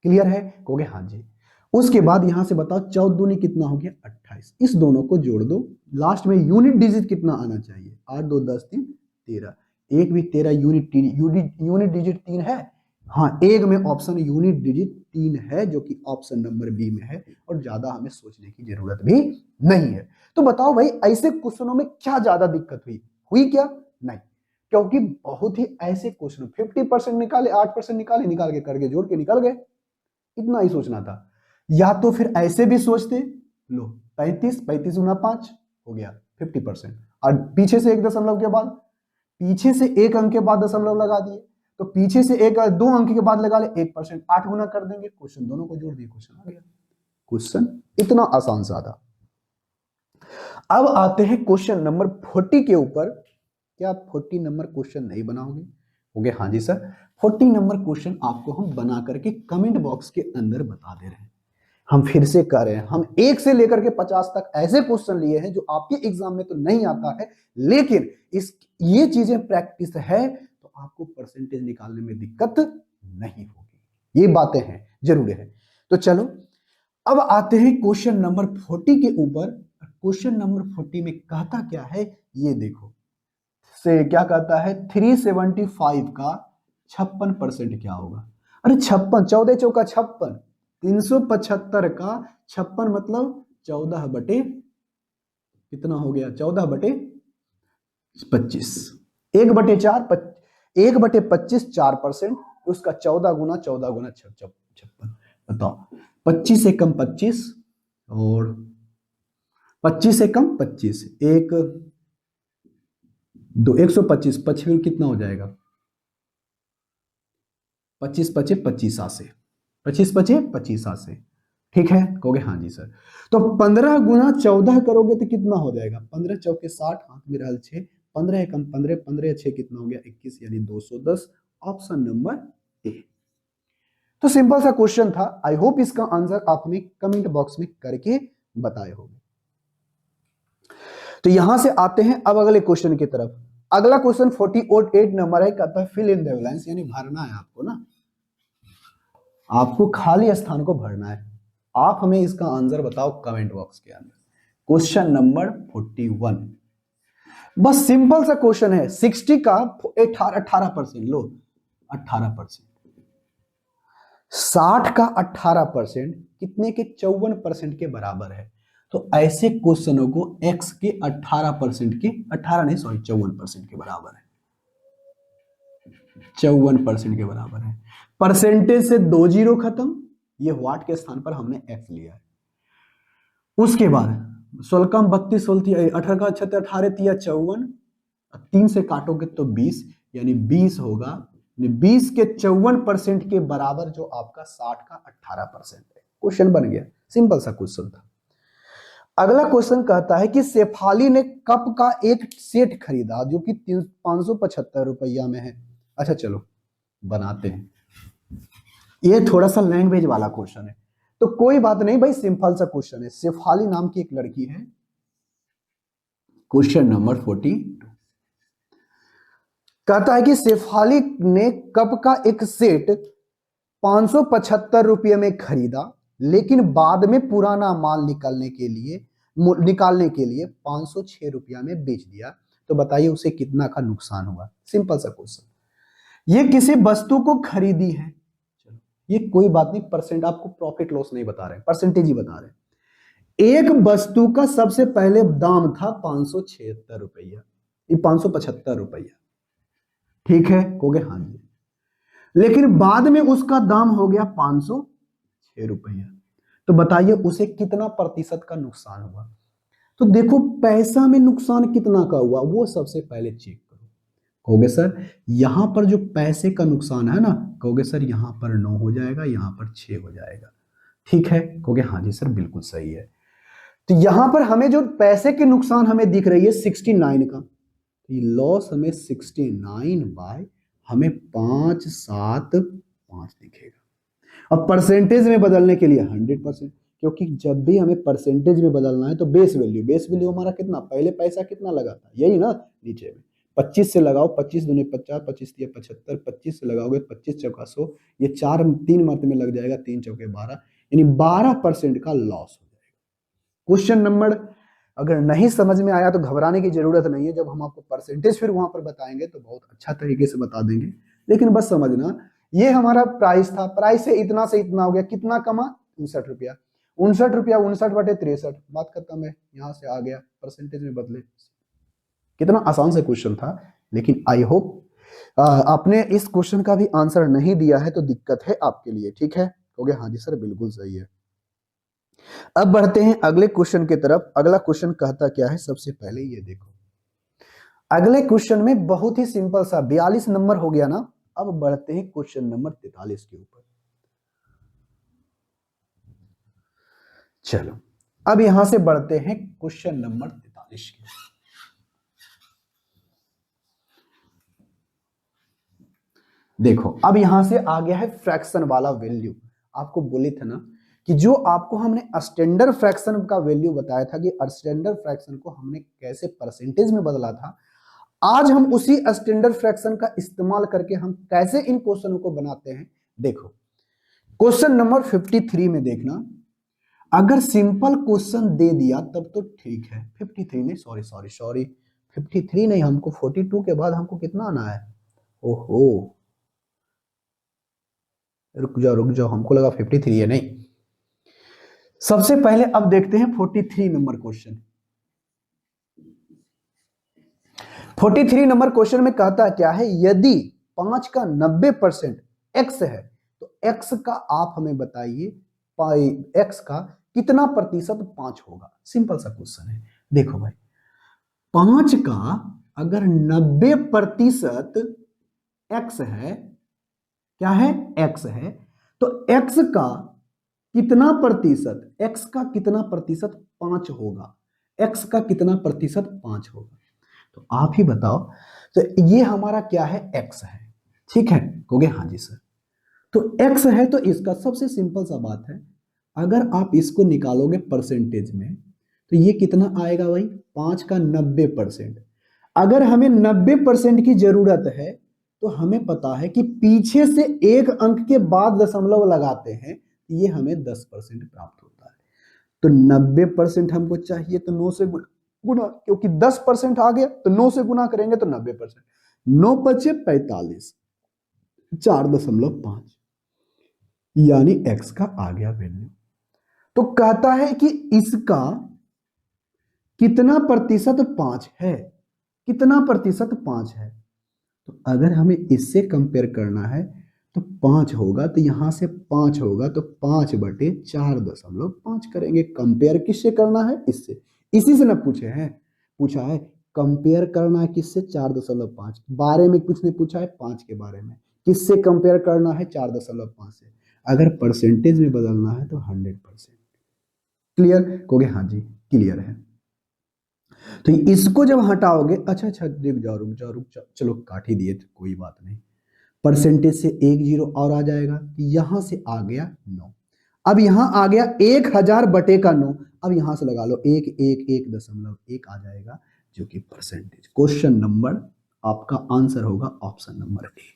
क्लियर है? कहोगे हाँ जी। उसके बाद यहां से बताओ 14 दूनी कितना हो गया 28। इस दोनों को जोड़ दो, लास्ट में यूनिट डिजिट कितना आना चाहिए 8 2 10 3 13। एक भी 13 यूनिट डिजिट 3 है। हाँ, एक में ऑप्शन यूनिट डिजिट 3 है जो कि ऑप्शन नंबर बी में है, और ज्यादा हमें सोचने की जरूरत भी नहीं है। तो बताओ भाई ऐसे क्वेश्चनों में क्या ज्यादा दिक्कत हुई क्या? नहीं, क्योंकि बहुत ही ऐसे क्वेश्चन 50% निकाले, 8% निकाले, निकाल के करके जोड़ के निकल गए। इतना ही सोचना था। या तो फिर ऐसे भी सोचते, लो 35 गुना 5 हो गया 50%, और पीछे से एक दशमलव के बाद, पीछे से एक अंक के बाद दशमलव लगा दिए, तो पीछे से एक 2 अंक के बाद लगा ले 1%, 8 गुना कर देंगे, क्वेश्चन दोनों को जोड़ दिए, क्वेश्चन आ गया। क्वेश्चन इतना आसान सादा। अब आते हैं क्वेश्चन नंबर 40 के ऊपर। क्या आप 40 नंबर क्वेश्चन नहीं बनाओगे? होगे हाँ जी सर। 40 नंबर क्वेश्चन आपको हम बना करके कमेंट बॉक्स के अंदर बता दे रहे हैं। हम फिर से कर रहे हैं, हम 1 से लेकर के 50 तक ऐसे क्वेश्चन लिए हैं जो आपके एग्जाम में तो नहीं आता है, लेकिन ये चीजें प्रैक्टिस है तो आपको परसेंटेज निकालने में दिक्कत नहीं होगी। ये बातें हैं, जरूर है। तो चलो अब आते हैं क्वेश्चन नंबर 40 के ऊपर। क्वेश्चन नंबर 40 में कहता क्या है, ये देखो। से क्या कहता है 375 का 56% क्या होगा? अरे 56, 14 चौका 56, 375 का 56 मतलब 14 बटे कितना हो गया? 14 बटे 25, 1/4, 1/25 4%, उसका 14 गुना 56। बताओ 25 से कम 25 और 25 से कम 25, 125, 25 कितना हो जाएगा? 25 पचे 25 से, 25 पचे 25 से। ठीक है? कहोगे हाँ जी सर। तो 15 गुना 14 करोगे तो कितना हो जाएगा? 15 चौके 60, हाथ में रहल 6, 15 एकम 15, 15 6 कितना हो गया? 21, यानी 210, ऑप्शन नंबर ए। तो सिंपल सा क्वेश्चन था। आई होप इसका आंसर आप हमें कमेंट बॉक्स में करके बताए होंगे। तो यहां से आते हैं अब अगले क्वेश्चन की तरफ। अगला क्वेश्चन 48 नंबर है, कहता है फिल इन द ब्लैंक्स, यानी भरना है आपको ना, आपको खाली स्थान को भरना है। आप हमें इसका आंसर बताओ कमेंट बॉक्स के अंदर। क्वेश्चन नंबर 41, बस सिंपल सा क्वेश्चन है। 60 का 18% लो, 18%, 60 का 18% कितने के? 54% के बराबर है। तो ऐसे क्वेश्चनों को x के 18% के, 18 नहीं सॉरी 54% के बराबर है, 54% के बराबर है। परसेंटेज से 2 जीरो खत्म, ये वाट के स्थान पर हमने x लिया है। उसके बाद 16 कम 32 16 18 का 76 18 तिया 54, 3 से काटोगे तो 20, यानी 20 होगा। 20 के 54% के बराबर जो आपका 60 का 18% है। क्वेश्चन बन गया, सिंपल सा क्वेश्चन था। अगला क्वेश्चन कहता है कि शेफाली ने कप का एक सेट खरीदा जो कि 575 रुपया में है। अच्छा चलो बनाते हैं, ये थोड़ा सा लैंग्वेज वाला क्वेश्चन है, तो कोई बात नहीं भाई, सिंपल सा क्वेश्चन है। शेफाली नाम की एक लड़की है। क्वेश्चन नंबर 42 कहता है कि शेफाली ने कप का एक सेट 575 रुपये में खरीदा, लेकिन बाद में पुराना माल निकालने के लिए 506 रुपया में बेच दिया। तो बताइए उसे कितना का नुकसान हुआ? सिंपल सा क्वेश्चन। ये किसी वस्तु को खरीदी है, चलो ये कोई बात नहीं, परसेंट आपको प्रॉफिट लॉस नहीं बता रहे, परसेंटेज ही बता रहे। एक वस्तु का सबसे पहले दाम था 576 रुपया, ये 575 रुपया, ठीक है? कहोगे हाँ जी। लेकिन बाद में उसका दाम हो गया 506 रुपया। तो बताइए उसे कितना प्रतिशत का नुकसान हुआ? तो देखो पैसा में नुकसान कितना का हुआ वो सबसे पहले चेक करो। कहोगे सर यहां पर जो पैसे का नुकसान है ना, कहोगे सर यहां पर 9 हो जाएगा, यहां पर 6 हो जाएगा, ठीक है? कहोगे हाँ जी सर बिल्कुल सही है। तो यहां पर हमें जो पैसे के नुकसान हमें दिख रही है 69 का, लॉस हमें 69 बाय हमें 575 दिखेगा। अब परसेंटेज में बदलने के लिए 100%, क्योंकि जब भी हमें परसेंटेज में बदलना है तो बेस वैल्यू हमारा कितना, पहले पैसा कितना लगा था, यही ना नीचे में 25 से लगाओ, 25 दूनी 50, 25 तिया 75, 25 से लगाओगे 25 चौका 100, ये 3 में लग जाएगा, 3 चौके 12, यानी 12% का लॉस हो जाएगा। क्वेश्चन नंबर अगर नहीं समझ में आया तो घबराने की जरूरत नहीं है, जब हम आपको परसेंटेज फिर वहां पर बताएंगे तो बहुत अच्छा तरीके से बता देंगे, लेकिन बस समझना ये हमारा प्राइस था, प्राइस से इतना हो गया, कितना कमा 59 रुपया, 59 रुपया 59/63, बात खत्म है, यहां से आ गया परसेंटेज में बदले। कितना आसान से क्वेश्चन था, लेकिन आई होप आपने इस क्वेश्चन का भी आंसर नहीं दिया है तो दिक्कत है आपके लिए, ठीक है? हो गया, हाँ जी सर बिल्कुल सही है। अब बढ़ते हैं अगले क्वेश्चन की तरफ। अगला क्वेश्चन कहता क्या है, सबसे पहले ये देखो, अगले क्वेश्चन में बहुत ही सिंपल सा 42 नंबर हो गया ना। अब बढ़ते हैं क्वेश्चन नंबर 43 के ऊपर। चलो अब यहां से बढ़ते हैं क्वेश्चन नंबर 43 के। देखो अब यहां से आ गया है फ्रैक्शन वाला वैल्यू। आपको बोले थे ना कि जो आपको हमने स्टैंडर्ड फ्रैक्शन का वैल्यू बताया था कि स्टैंडर्ड फ्रैक्शन को हमने कैसे परसेंटेज में बदला था, आज हम उसी स्टैंडर्ड फ्रैक्शन का इस्तेमाल करके हम कैसे इन क्वेश्चनों को बनाते हैं। देखो क्वेश्चन नंबर 53 में देखना, अगर सिंपल क्वेश्चन दे दिया तब तो ठीक है, 53 नहीं, सॉरी 53 नहीं, हमको 42 के बाद हमको कितना आना है, ओहो रुक जाओ, हमको लगा 53 है, नहीं। सबसे पहले अब देखते हैं 43 नंबर क्वेश्चन। 43 नंबर क्वेश्चन में कहता क्या है, यदि 5 का 90% x है तो x का आप हमें बताइए x का कितना प्रतिशत 5 होगा। सिंपल सा क्वेश्चन है। देखो भाई 5 का अगर 90% x है, क्या है, x है, तो x का कितना प्रतिशत, x का कितना प्रतिशत 5 होगा, x का कितना प्रतिशत 5 होगा, तो आप ही बताओ। तो ये हमारा क्या है, x है, ठीक है, कहोगे हाँ जी सर। तो x है तो इसका सबसे सिंपल सा बात है, अगर आप इसको निकालोगे परसेंटेज में तो ये कितना आएगा भाई, 5 का 90%। अगर हमें 90% की जरूरत है तो हमें पता है कि पीछे से एक अंक के बाद दशमलव लगाते हैं, ये हमें 10% प्राप्त होता है। तो 90% हमको चाहिए तो 9 से गुना, क्योंकि 10% आ गया तो 9 से गुना करेंगे तो 90%, 9 बचे 45, 4.5, यानी x का आ गया वैल्यू। तो कहता है कि इसका कितना प्रतिशत 5 है, कितना प्रतिशत 5 है। तो अगर हमें इससे कंपेयर करना है तो 5 होगा, तो यहां से 5 होगा तो 5/4.5 करेंगे। कंपेयर किससे करना है, इससे, इसी से ना पूछा है कंपेयर करना है किससे, 4.5 बारे में कुछ नहीं पूछा है, 5 के बारे में। किससे कंपेयर करना है, 4.5 से। अगर परसेंटेज में बदलना है तो 100%। क्लियर, कहोगे हाँ जी क्लियर है। तो इसको जब हटाओगे, अच्छा रुक जाओ, चलो काट ही दिए तो कोई बात नहीं, परसेंटेज से एक जीरो और आ जाएगा, यहां से आ गया 9। अब यहां आ गया 1000/9, अब यहां से लगा लो 111.1 आ जाएगा, जो कि परसेंटेज। क्वेश्चन नंबर आपका आंसर होगा ऑप्शन नंबर ए।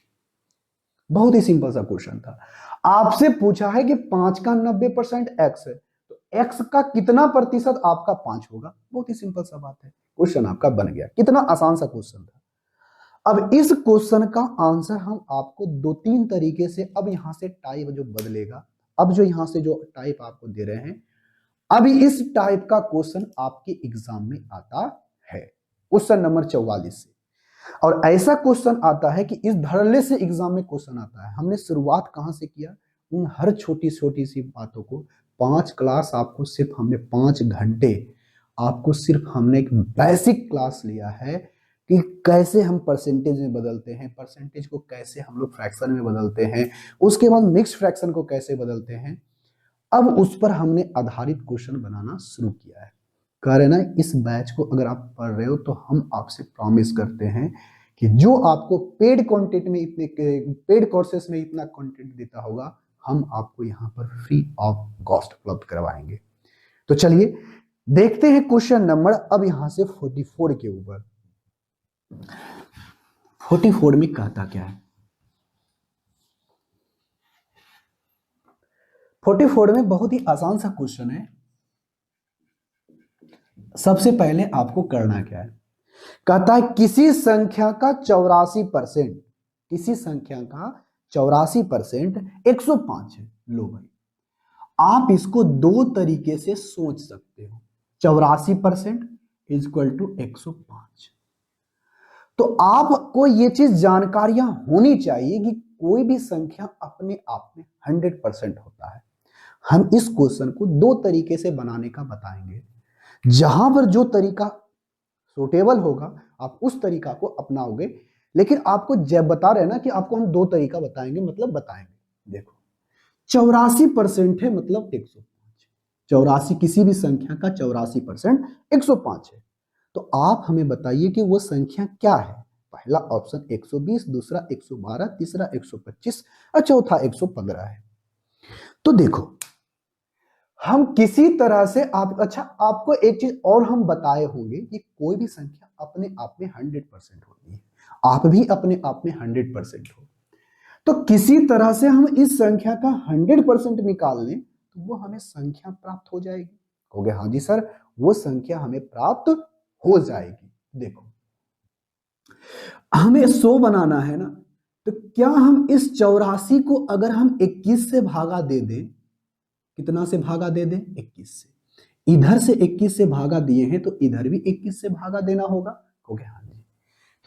बहुत ही सिंपल सा क्वेश्चन था। आपसे पूछा है कि 5 का 90% x है, तो x का कितना प्रतिशत आपका 5 होगा। बहुत ही सिंपल सा बात है, क्वेश्चन आपका बन गया। कितना आसान सा क्वेश्चन था। अब इस क्वेश्चन का आंसर हम आपको 2-3 तरीके से, अब यहां से टाइप जो बदलेगा, अब जो यहां से जो टाइप आपको दे रहे हैं, अभी इस टाइप का क्वेश्चन आपके एग्जाम में आता है, क्वेश्चन नंबर 44 से। और ऐसा क्वेश्चन आता है कि इस धड़ल्ले से एग्जाम में क्वेश्चन आता है। हमने शुरुआत कहां से किया, उन हर छोटी छोटी सी बातों को, 5 क्लास आपको सिर्फ हमने 5 घंटे आपको सिर्फ हमने एक बेसिक क्लास लिया है कि कैसे हम परसेंटेज में बदलते हैं, परसेंटेज को कैसे हम लोग फ्रैक्शन में बदलते हैं, उसके बाद मिक्स फ्रैक्शन को कैसे बदलते हैं। अब उस पर हमने आधारित क्वेश्चन बनाना शुरू किया है। कह रहे ना, इस बैच को अगर आप पढ़ रहे हो तो हम आपसे प्रॉमिस करते हैं कि जो आपको पेड कंटेंट में इतने, पेड कोर्सेस में इतना कंटेंट देता होगा, हम आपको यहाँ पर फ्री ऑफ कॉस्ट उपलब्ध करवाएंगे। तो चलिए देखते हैं क्वेश्चन नंबर अब यहां से 44 के ऊपर। 44 में कहता क्या है? 44 में बहुत ही आसान सा क्वेश्चन है। सबसे पहले आपको करना क्या है, कहता है किसी संख्या का 84%, किसी संख्या का 84% 105 है। लो भाई, आप इसको दो तरीके से सोच सकते हो। 84% इक्वल टू 105। तो आपको ये चीज जानकारियां होनी चाहिए कि कोई भी संख्या अपने आप में 100% होता है। हम इस क्वेश्चन को दो तरीके से बनाने का बताएंगे। जहां पर जो तरीका सूटेबल होगा आप उस तरीका को अपनाओगे, लेकिन आपको जब बता रहे हैं ना कि आपको हम दो तरीका बताएंगे, मतलब बताएंगे। देखो, 84% है मतलब 105। 84 किसी भी संख्या का 84% 105 है। तो आप हमें बताइए कि वो संख्या क्या है। पहला ऑप्शन 120, दूसरा 112, तीसरा 125 और चौथा 115 है। तो देखो, हम किसी तरह से अच्छा, आपको एक चीज और हम बताए होंगे कि कोई भी संख्या अपने आप में 100% होती है। आप भी अपने आप में 100% हो, तो किसी तरह से हम इस संख्या का 100% निकाल लें तो वो हमें संख्या प्राप्त हो जाएगी। कहोगे हाँ जी सर, वो संख्या हमें प्राप्त हो जाएगी। देखो, हमें 100 बनाना है ना, तो क्या हम इस 84 को अगर हम 21 से भागा दे दें, कितना से भागा दे दें? 21 से। इधर से 21 से भागा दिए हैं तो इधर भी 21 से भागा देना होगा। कहोगे हाँ जी।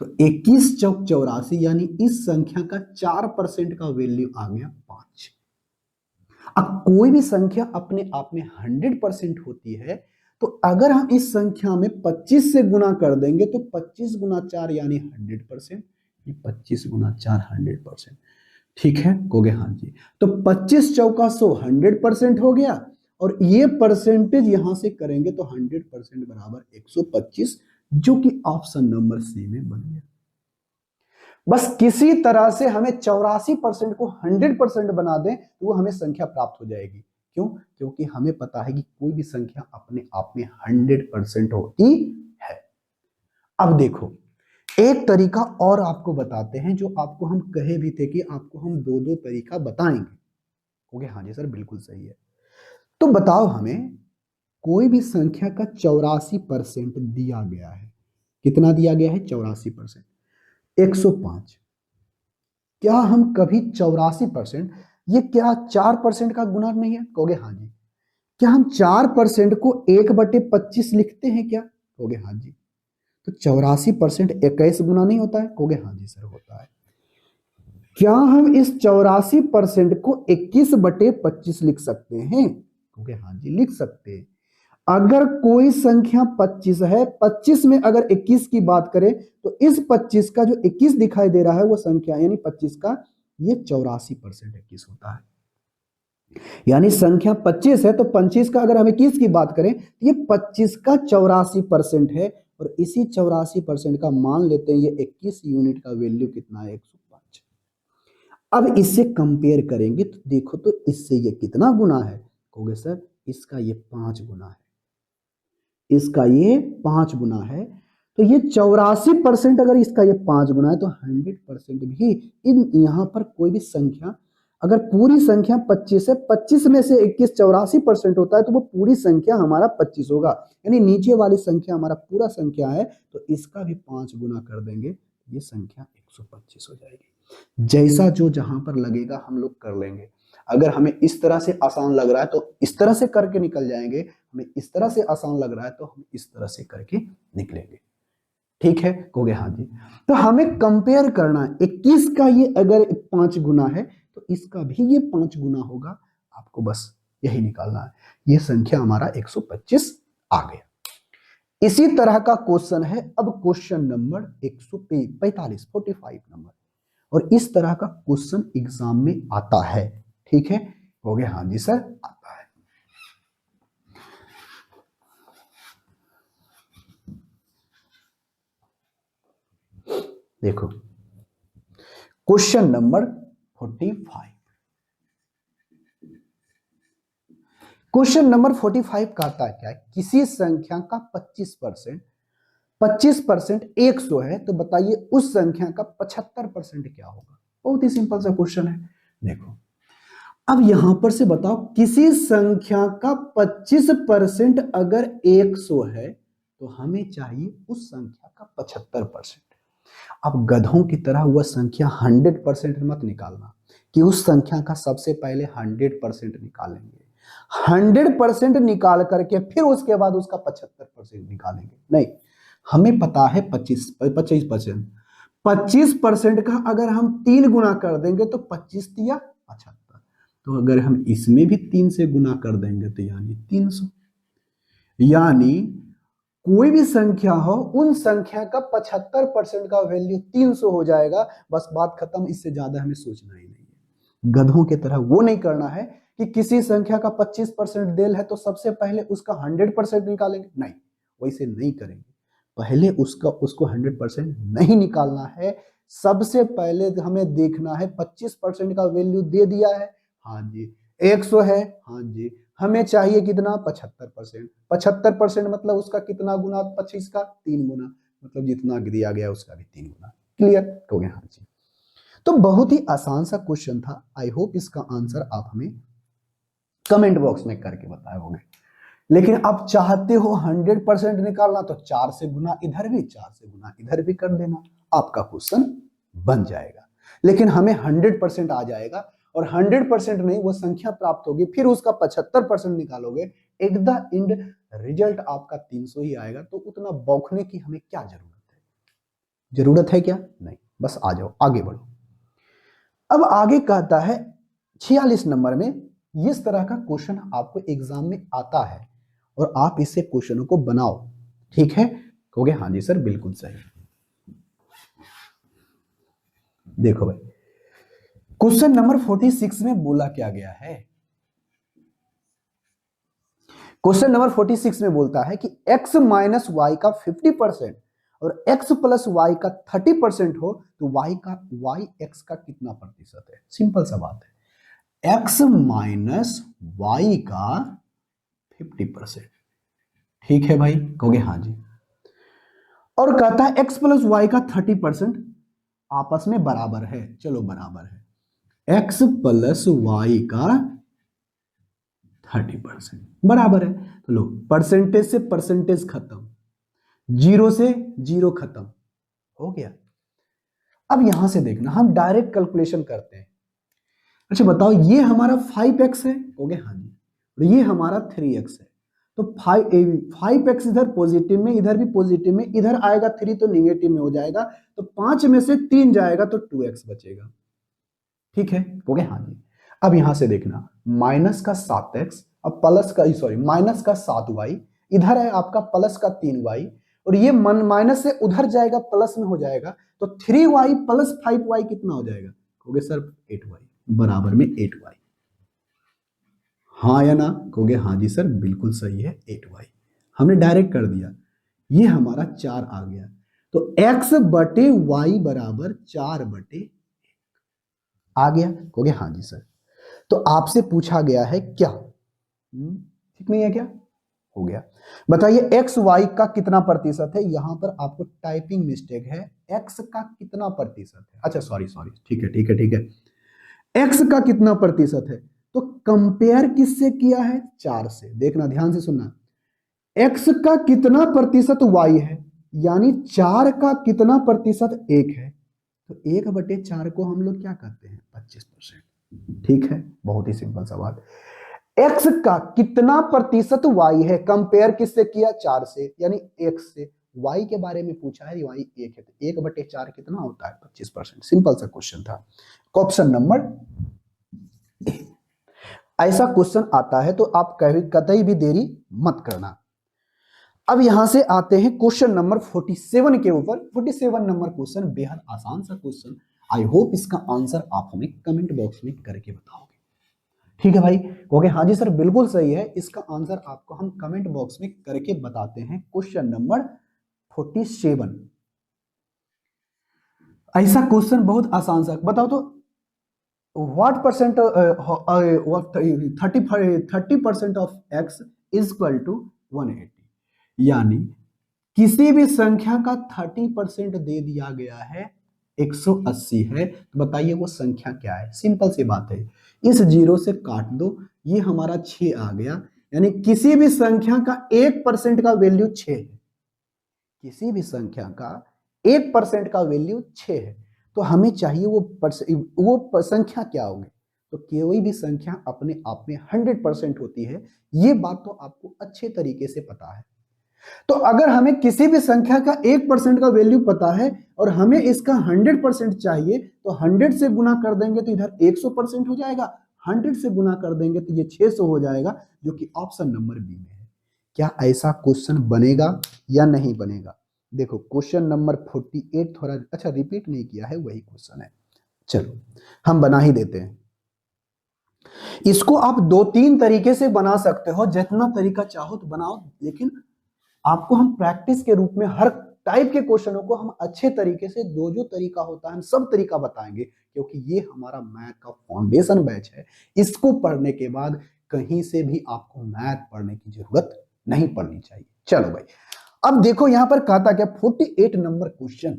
तो 21 चौक 84, यानी इस संख्या का 4% का वैल्यू आ गया 5। अब कोई भी संख्या अपने आप में 100% होती है, तो अगर हम इस संख्या में 25 से गुना कर देंगे तो 25 गुना 4 यानी 100%। 25 गुना 4 100%। ठीक है, कहोगे हाँ जी। तो 25 चौका 100 100% हो गया, और ये परसेंटेज यहां से करेंगे तो 100% बराबर 125, जो कि ऑप्शन नंबर सी में बन गया। बस किसी तरह से हमें 84% को 100% बना दें तो वो हमें संख्या प्राप्त हो जाएगी। क्यों? क्योंकि हमें पता है कि कोई भी संख्या अपने आप में 100% होती है। अब देखो, एक तरीका और आपको बताते हैं, जो आपको हम कहे भी थे कि आपको हम दो दो तरीका बताएंगे। ओके हाँ जी सर, बिल्कुल सही है। तो बताओ हमें, कोई भी संख्या का 84% दिया गया है। कितना दिया गया है? 84%। 105। क्या हम कभी 84%, ये क्या 4% का गुणा नहीं है? कहोगे हाँ जी। क्या हम 4% को 1/25 लिखते हैं क्या? कहोगे हाँ जी। तो 84% 21 गुना नहीं होता है? कहोगे हाँ जी सर, होता है। क्या हम इस 84% को 21/25 लिख सकते हैं? कहोगे हाँ जी, लिख सकते हैं। अगर कोई संख्या 25 है, 25 में अगर 21 की बात करें तो इस 25 का जो 21 दिखाई दे रहा है वो संख्या, यानी 25 का ये 84% 21 होता है। यानी संख्या 25 है तो 25 का अगर हम 21 की बात करें तो ये 25 का 84% है, और इसी 84% का मान लेते हैं ये 21 यूनिट का वैल्यू कितना है? 105। अब इससे कंपेयर करेंगे तो देखो, तो इससे ये कितना गुना है? कहोगे सर इसका ये 5 गुना है, इसका ये 5 गुना है। तो ये 84% अगर इसका ये 5 गुना है तो 100% भी इन यहां पर कोई भी संख्या, अगर पूरी संख्या 25 है, 25 में से 21 84% होता है तो वो पूरी संख्या हमारा 25 होगा। यानी नीचे वाली संख्या हमारा पूरा संख्या है, तो इसका भी 5 गुना कर देंगे, ये संख्या 125 हो जाएगी। जैसा जो जहां पर लगेगा हम लोग कर लेंगे। अगर हमें इस तरह से आसान लग रहा है तो इस तरह से करके निकल जाएंगे, हमें इस तरह से आसान लग रहा है तो हम इस तरह से करके निकलेंगे। ठीक है, कहोगे हाँ जी। तो हमें कंपेयर करना है, 21 का ये अगर 5 गुना है तो इसका भी ये 5 गुना होगा। आपको बस यही निकालना है, ये संख्या हमारा 125 आ गया। इसी तरह का क्वेश्चन है अब क्वेश्चन नंबर 145 45 नंबर, और इस तरह का क्वेश्चन एग्जाम में आता है। ठीक है, हो गया हाँ जी सर, आता है। देखो, क्वेश्चन नंबर 45। क्वेश्चन नंबर 45 कहता है क्या? किसी संख्या का 25% 25% 100 है, तो बताइए उस संख्या का 75% क्या होगा। बहुत ही सिंपल सा क्वेश्चन है। देखो अब यहां पर से बताओ, किसी संख्या का 25% अगर 100 है तो हमें चाहिए उस संख्या का 75%। अब गधों की तरह वह संख्या 100% मत निकालना कि उस संख्या का सबसे पहले 100% निकालेंगे, 100% निकाल करके फिर उसके बाद उसका 75% निकालेंगे। नहीं, हमें पता है 25%। 25% का अगर हम 3 गुना कर देंगे तो 25 या 75, तो अगर हम इसमें भी 3 से गुना कर देंगे तो यानी 300। यानी कोई भी संख्या हो, उन संख्या का 75% का वैल्यू 300 हो जाएगा। बस बात खत्म, इससे ज्यादा हमें सोचना ही नहीं है। गधों की तरह वो नहीं करना है कि किसी संख्या का 25% देल है तो सबसे पहले उसका 100% निकालेंगे। नहीं, वैसे नहीं करेंगे। पहले उसको 100% नहीं निकालना है। सबसे पहले हमें देखना है 25% का वैल्यू दे दिया है, हाँ जी 100 है, हाँ जी हमें चाहिए कितना 75%। 75% मतलब उसका कितना गुना 25 का 3 गुना, मतलब जितना दिया गया उसका भी 3 गुना। क्लियर हो गया? हाँ जी। तो बहुत ही आसान सा क्वेश्चन था। आई होप इसका आंसर आप हमें कमेंट बॉक्स में करके बताओगे। लेकिन आप चाहते हो 100% निकालना तो 4 से गुना इधर भी 4 से गुना इधर भी कर देना, आपका क्वेश्चन बन जाएगा। लेकिन हमें 100% आ जाएगा और 100% नहीं वो संख्या प्राप्त होगी, फिर उसका 75% निकालोगे, एट द एंड रिजल्ट आपका 300 ही आएगा। तो उतना बौखने की हमें क्या जरूरत है क्या? नहीं, बस आ जाओ आगे बढ़ो। अब आगे कहता है 46 नंबर में, इस तरह का क्वेश्चन आपको एग्जाम में आता है और आप इससे क्वेश्चनों को बनाओ। ठीक है? कहोगे हाँ जी सर बिल्कुल सही। देखो भाई, क्वेश्चन नंबर 46 में बोला क्या गया है? क्वेश्चन नंबर 46 में बोलता है कि x माइनस वाई का 50% और x प्लस वाई का 30% हो तो y x का कितना प्रतिशत है? सिंपल सा बात है, x माइनस वाई का 50%। ठीक है भाई? कहोगे हाँ जी। और कहता है x प्लस वाई का 30% आपस में बराबर है। चलो बराबर है, x प्लस वाई का 30% बराबर है। तो लो, परसेंटेज से परसेंटेज खत्म, जीरो से जीरो खत्म हो गया। अब यहां से देखना, हम डायरेक्ट कैलकुलेशन करते हैं। अच्छा बताओ, ये हमारा 5x है, हो गया हाँ जी, और ये हमारा 3x है। तो 5x इधर पॉजिटिव में, इधर भी पॉजिटिव में, इधर आएगा 3 तो निगेटिव में हो जाएगा। तो 5 में से 3 जाएगा तो 2x बचेगा। ठीक है? हो गया हाँ जी। अब यहां से देखना, माइनस का 7x, अब प्लस का सॉरी माइनस का 7y, इधर है आपका प्लस का 3y, और ये माइनस से उधर जाएगा प्लस में हो जाएगा। तो 3y प्लस 5y कितना हो जाएगा? कहोगे सर 8y, बराबर में 8y। हाँ या ना? कहोगे हाँ जी सर बिल्कुल सही है 8y। हमने डायरेक्ट कर दिया, ये हमारा 4 आ गया। तो x बटे y बराबर 4/, आ गया? कहोगे हाँ जी सर। तो आपसे पूछा गया है क्या? ठीक नहीं है क्या? हो गया। बताइए एक्स वाई का कितना प्रतिशत है? यहां पर आपको टाइपिंग मिस्टेक है, एक्स का कितना प्रतिशत है? अच्छा सॉरी सॉरी, ठीक है ठीक है ठीक है, एक्स का कितना प्रतिशत है? तो कंपेयर किससे किया है? 4 से। देखना ध्यान से सुनना, एक्स का कितना प्रतिशत वाई है, यानी 4 का कितना प्रतिशत 1 है, तो 1/4 को हम लोग क्या कहते हैं? 25%। ठीक है? बहुत ही सिंपल सा बात। एक्स का कितना प्रतिशत वाई है, कंपेयर किससे किया? 4 से, यानी एक्स से। वाई के बारे में पूछा है, वाई 1 है, तो 1/4 कितना होता है? 25%। सिंपल सा क्वेश्चन था। ऑप्शन नंबर, ऐसा क्वेश्चन आता है तो आप कतई भी देरी मत करना। अब यहां से आते हैं क्वेश्चन नंबर 47 के ऊपर। 47 नंबर क्वेश्चन बेहद आसान सा क्वेश्चन। आई होप इसका आंसर आप हमें कमेंट बॉक्स में करके बताओगे। ठीक है भाई? कहोगे हाँ जी सर बिल्कुल सही है। इसका आंसर आपको हम कमेंट बॉक्स में करके बताते हैं। क्वेश्चन नंबर 47, ऐसा क्वेश्चन बहुत आसान सा, बताओ तो what percent 30% of x is equal to 180, यानी किसी भी संख्या का 30% दे दिया गया है, 180 है, तो बताइए वो संख्या क्या है। सिंपल सी बात है, इस जीरो से काट दो, ये हमारा 6 आ गया, यानी किसी भी संख्या का 1% का वैल्यू 6 है। किसी भी संख्या का 1% का वैल्यू 6 है, तो हमें चाहिए वो संख्या क्या होगी। तो कोई भी संख्या अपने आप में 100% होती है, ये बात तो आपको अच्छे तरीके से पता है। तो अगर हमें किसी भी संख्या का 1% का वैल्यू पता है और हमें इसका 100% चाहिए, तो 100 से गुना कर देंगे तो इधर 100% हो जाएगा, 100 से गुना कर देंगे तो ये 600 हो जाएगा, जो कि ऑप्शन नंबर बी में है। क्या ऐसा क्वेश्चन बनेगा या नहीं बनेगा। देखो क्वेश्चन नंबर 48 थोड़ा अच्छा रिपीट नहीं किया है, वही क्वेश्चन है, चलो हम बना ही देते हैं। इसको आप 2-3 तरीके से बना सकते हो, जितना तरीका चाहो तो बनाओ, लेकिन आपको हम प्रैक्टिस के रूप में हर टाइप के क्वेश्चनों को हम अच्छे तरीके से जो तरीका होता है हम सब तरीका बताएंगे, क्योंकि ये हमारा मैथ का फाउंडेशन बैच है। इसको पढ़ने के बाद कहीं से भी आपको मैथ पढ़ने की जरूरत नहीं पड़नी चाहिए। चलो भाई, अब देखो यहां पर कहता क्या, 48 नंबर क्वेश्चन।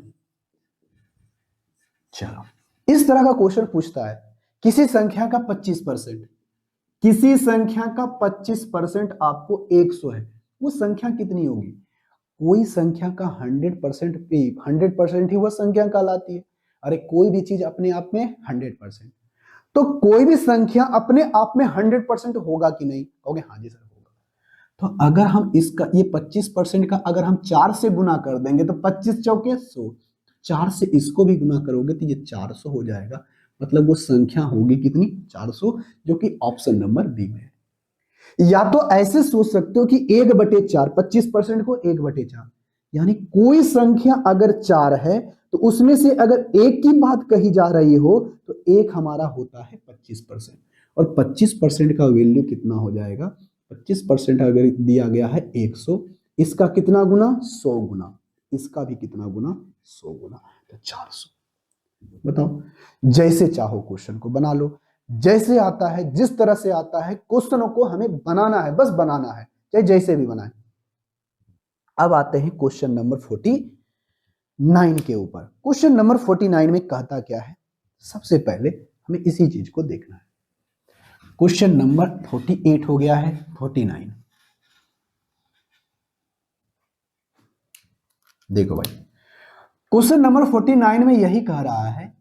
चलो इस तरह का क्वेश्चन पूछता है, किसी संख्या का 25%, किसी संख्या का 25% आपको 100 है, वो संख्या कितनी होगी। कोई संख्या का 100% पे 100% ही वह संख्या कहलाती है। अरे कोई भी चीज अपने आप में 100%, तो कोई भी संख्या अपने आप में 100% होगा कि नहीं, कहोगे हाँ जी सर होगा। तो अगर हम इसका ये 25% का अगर हम 4 से गुना कर देंगे तो 25 चौके 100, 4 से इसको भी गुना करोगे तो ये 400 हो जाएगा, मतलब वो संख्या होगी कितनी 400, जो कि ऑप्शन नंबर बी में है। या तो ऐसे सोच सकते हो कि 1/4, 25% को 1/4, यानी कोई संख्या अगर 4 है तो उसमें से अगर एक की बात कही जा रही हो तो एक हमारा होता है 25%, और 25% का वैल्यू कितना हो जाएगा, 25% अगर दिया गया है 100, इसका कितना गुना 100 गुना, इसका भी कितना गुना 100 गुना, तो 400। बताओ, जैसे चाहो क्वेश्चन को बना लो, जैसे आता है जिस तरह से आता है क्वेश्चनों को हमें बनाना है, बस बनाना है, चाहे जैसे भी बनाए। अब आते हैं क्वेश्चन नंबर 49 के ऊपर। क्वेश्चन नंबर 49 में कहता क्या है, सबसे पहले हमें इसी चीज को देखना है। क्वेश्चन नंबर 48 हो गया है, 49 देखो भाई, क्वेश्चन नंबर 49 में यही कह रहा है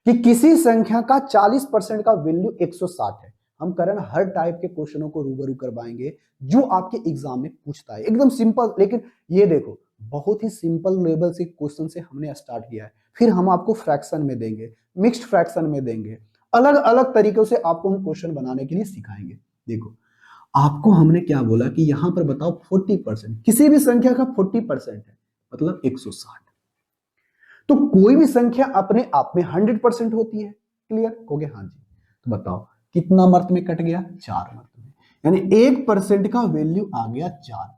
कि किसी संख्या का 40% का वैल्यू 160 है। हम करण हर टाइप के क्वेश्चनों को रूबरू करवाएंगे जो आपके एग्जाम में पूछता है, एकदम सिंपल। लेकिन ये देखो बहुत ही सिंपल लेवल से क्वेश्चन से हमने स्टार्ट किया है, फिर हम आपको फ्रैक्शन में देंगे, मिक्स्ड फ्रैक्शन में देंगे, अलग अलग तरीकों से आपको हम क्वेश्चन बनाने के लिए सिखाएंगे। देखो आपको हमने क्या बोला कि यहां पर बताओ 40%, किसी भी संख्या का 40% है मतलब 160, तो कोई भी संख्या अपने आप में 100% होती है। क्लियर हो गया, हाँ जी। तो बताओ कितना मर्त में कट गया, 4 मर्त में, यानी 1% का वैल्यू आ गया 4।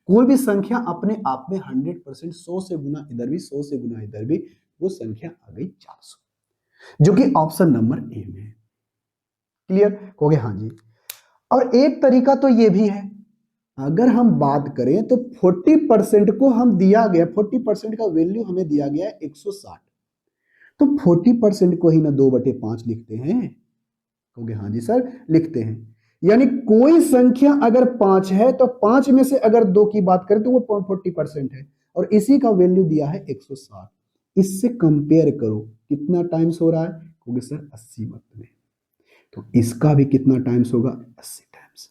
कोई भी संख्या अपने आप में 100%, 100 से गुना इधर भी 100 से गुना इधर भी, वो संख्या आ गई 400, जो कि ऑप्शन नंबर ए में है। क्लियर हो गया, हाँ जी। और एक तरीका तो ये भी है, अगर हम बात करें तो 40% को हम दिया गया, 40% का वैल्यू हमें दिया गया है 160, तो 40% को ही ना 2/5 लिखते हैं, कहोगे हाँ जी सर लिखते हैं। यानी कोई संख्या अगर 5 है तो 5 में से अगर 2 की बात करें तो वो 40% है, और इसी का वैल्यू दिया है 160। इससे कंपेयर करो कितना टाइम्स हो रहा है, कहोगे सर 80 मत में, तो इसका भी कितना टाइम्स होगा 80 टाइम्स,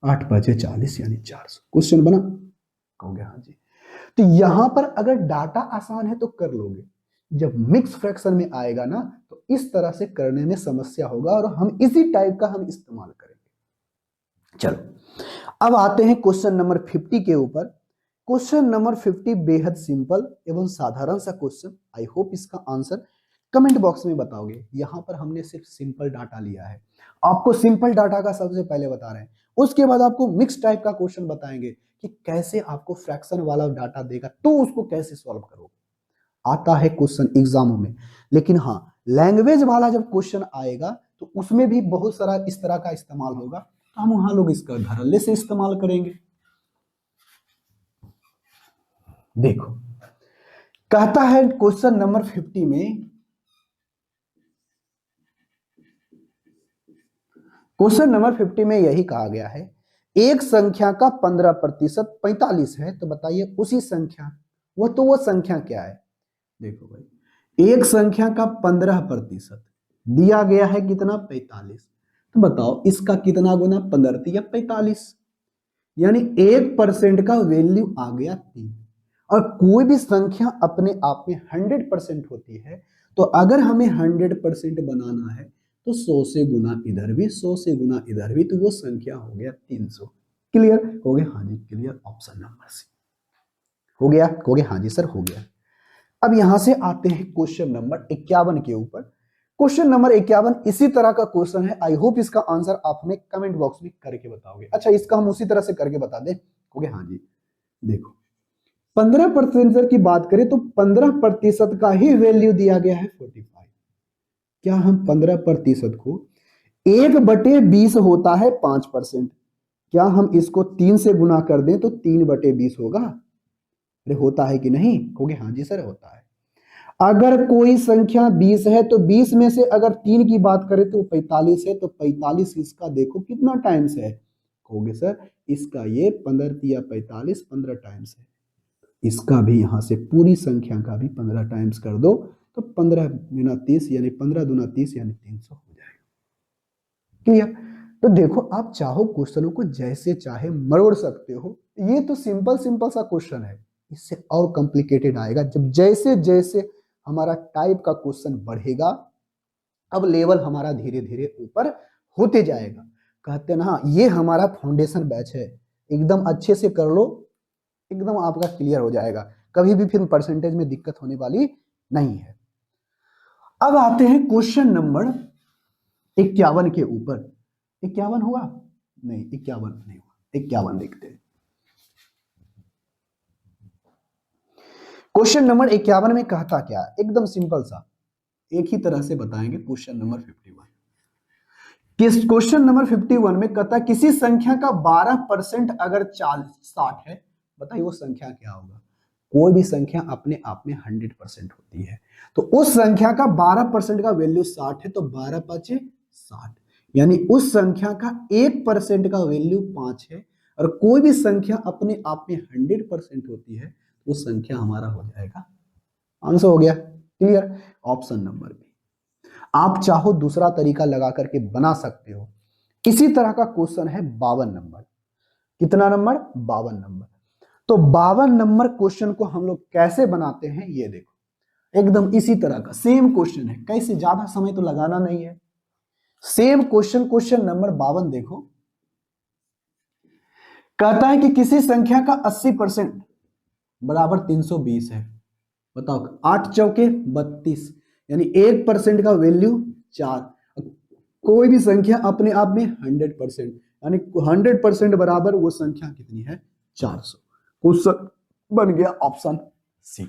8×5 = 40 यानी 400। क्वेश्चन बना, कहोगे हाँ जी। तो यहां पर अगर डाटा आसान है तो कर लोगे, जब मिक्स फ्रैक्शन में आएगा ना तो इस तरह से करने में समस्या होगा, और हम इसी टाइप का हम इस्तेमाल करेंगे। चलो अब आते हैं क्वेश्चन नंबर 50 के ऊपर। क्वेश्चन नंबर 50 बेहद सिंपल एवं साधारण सा क्वेश्चन। आई होप इसका आंसर कमेंट बॉक्स में बताओगे। यहां पर हमने सिर्फ सिंपल डाटा लिया है, आपको सिंपल डाटा का सबसे पहले बता रहे हैं, उसके बाद आपको मिक्स टाइप का क्वेश्चन बताएंगे कि कैसे आपको फ्रैक्शन वाला डाटा देगा तो उसको कैसे सॉल्व करोगे। आता है क्वेश्चन एग्जामों में, लेकिन हाँ लैंग्वेज वाला जब क्वेश्चन आएगा तो उसमें भी बहुत सारा इस तरह का इस्तेमाल होगा, तो हम वहां लोग इसका धड़ल्ले से इस्तेमाल करेंगे। देखो कहता है क्वेश्चन नंबर 50 में, क्वेश्चन नंबर 50 में यही कहा गया है, एक संख्या का 15% 45 है, तो बताइए उसी संख्या, वो संख्या क्या है। देखो भाई, एक संख्या का 15% दिया गया है कितना, 45, तो बताओ इसका कितना गुना 15 या 45, यानी 1% का वैल्यू आ गया 3। और कोई भी संख्या अपने आप में 100% होती है, तो अगर हमें 100% बनाना है तो 100 से गुना इधर भी, 100 से गुना इधर भी, तो वो संख्या हो गया 300। क्लियर हो गया, हाँ जी क्लियर, ऑप्शन नंबर सी हो गया, हो गया, हाँ जी सर हो गया। अब यहां से आते हैं क्वेश्चन नंबर 51 के ऊपर। क्वेश्चन नंबर 51 इसी तरह का क्वेश्चन है, आई होप इसका आंसर आप हमें कमेंट बॉक्स में करके बताओगे। अच्छा इसका हम उसी तरह से करके बता दें, हो गया, हाँ जी। देखो 15% की बात करें तो 15% का ही वैल्यू दिया गया है 45। क्या हम 15% को 1/20 होता है 5%, क्या हम इसको 3 से गुना कर दें तो 3/20 होगा। अरे होता है कि नहीं, कहोगे हाँ जी सर होता है। अगर कोई संख्या 20 है तो 20 में से अगर 3 की बात करें तो 45 है, तो 45 इसका देखो कितना टाइम्स है, कहोगे सर इसका ये 15 या 45 15 टाइम्स है, इसका भी यहां से पूरी संख्या का भी 15 टाइम्स कर दो, तो 15 गुना 30 यानी 15 दूना 30 यानी 300 हो जाएगा। क्लियर। तो देखो आप चाहो क्वेश्चनों को जैसे चाहे मरोड़ सकते हो, ये तो सिंपल सिंपल सा क्वेश्चन है, इससे और कॉम्प्लिकेटेड आएगा जब जैसे जैसे हमारा टाइप का क्वेश्चन बढ़ेगा, अब लेवल हमारा धीरे धीरे ऊपर होते जाएगा। कहते ना ये हमारा फाउंडेशन बैच है, एकदम अच्छे से कर लो, एकदम आपका क्लियर हो जाएगा, कभी भी फिर परसेंटेज में दिक्कत होने वाली नहीं है। अब आते हैं क्वेश्चन नंबर 51 के ऊपर। 51 हुआ नहीं, 51 नहीं हुआ, 51 देखते हैं। क्वेश्चन नंबर 51 में कहता क्या, एकदम सिंपल सा, एक ही तरह से बताएंगे क्वेश्चन नंबर 51। किस क्वेश्चन नंबर 51 में कहता है किसी संख्या का 12% अगर 60 है, बताइए वो संख्या क्या होगा। कोई भी संख्या अपने आप में 100% होती है, तो उस संख्या का 12% का वैल्यू 60 है, तो 12 5 60, यानी उस संख्या का 1% का वैल्यू 5 है। और कोई भी संख्या अपने आप में 100% होती है, तो वो संख्या हमारा हो जाएगा, आंसर हो गया। Clear, option number B. आप चाहो दूसरा तरीका लगा करके बना सकते हो। इसी तरह का क्वेश्चन है 52 नंबर, कितना नंबर, 52 नंबर। तो 52 नंबर क्वेश्चन को हम लोग कैसे बनाते हैं ये देखो, एकदम इसी तरह का सेम क्वेश्चन है, कैसे, ज्यादा समय तो लगाना नहीं है। सेम क्वेश्चन, क्वेश्चन नंबर 52 देखो, कहता है कि किसी संख्या का 80% बराबर 320 है। बताओ 8 चौके 32, यानी 1% का वैल्यू 4। कोई भी संख्या अपने आप में 100%, यानी 100% बराबर वो संख्या कितनी है, 400। क्वेश्चन बन गया ऑप्शन सी।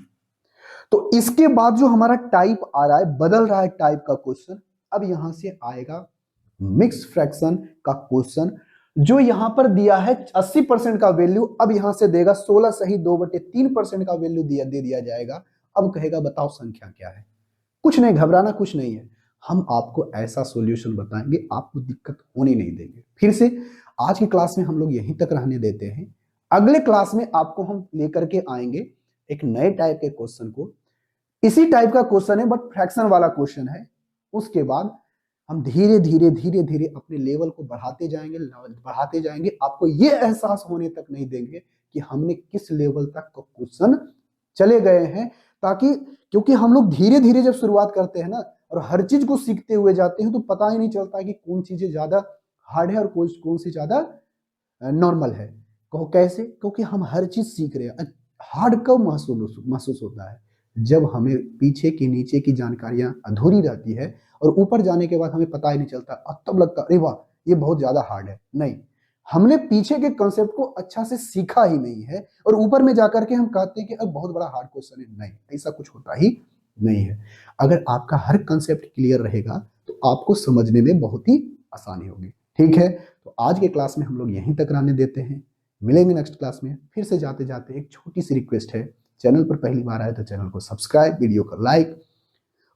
तो इसके बाद जो हमारा टाइप आ रहा है, बदल रहा है टाइप का क्वेश्चन, अब यहां से आएगा मिक्स फ्रैक्शन का क्वेश्चन, जो यहां पर दिया है 80% का वैल्यू, अब यहां से देगा 16 सही 2/3% का वैल्यू दे दिया जाएगा। अब कहेगा बताओ संख्या क्या है। कुछ नहीं, घबराना कुछ नहीं है, हम आपको ऐसा सॉल्यूशन बताएंगे आपको दिक्कत होने नहीं देंगे। फिर से आज की क्लास में हम लोग यहीं तक रहने देते हैं, अगले क्लास में आपको हम लेकर के आएंगे एक नए टाइप के क्वेश्चन को, इसी टाइप का क्वेश्चन है बट फ्रैक्शन वाला क्वेश्चन है। उसके बाद हम धीरे धीरे धीरे धीरे अपने लेवल को बढ़ाते जाएंगे, आपको ये एहसास होने तक नहीं देंगे कि हमने किस लेवल तक का क्वेश्चन चले गए हैं। ताकि क्योंकि हम लोग धीरे धीरे जब शुरुआत करते हैं ना, और हर चीज को सीखते हुए जाते हैं, तो पता ही नहीं चलता कि कौन चीजें ज्यादा हार्ड है और कौन सी ज्यादा नॉर्मल है। कहो कैसे, क्योंकि हम हर चीज सीख रहे हैं। हार्ड कब महसूस होता है, जब हमें पीछे की नीचे की जानकारियां अधूरी रहती है और ऊपर जाने के बाद हमें पता ही नहीं चलता, और तब लगता अरे वाह ये बहुत ज्यादा हार्ड है। नहीं, हमने पीछे के कंसेप्ट को अच्छा से सीखा ही नहीं है, और ऊपर में जाकर के हम कहते हैं कि अब बहुत बड़ा हार्ड क्वेश्चन है। नहीं, ऐसा कुछ होता ही नहीं है। अगर आपका हर कंसेप्ट क्लियर रहेगा तो आपको समझने में बहुत ही आसानी होगी। ठीक है, तो आज के क्लास में हम लोग यहीं तक रहने देते हैं, मिलेंगे नेक्स्ट क्लास में। फिर से जाते जाते एक छोटी सी रिक्वेस्ट है, चैनल पर पहली बार आए तो चैनल को सब्सक्राइब, वीडियो को लाइक,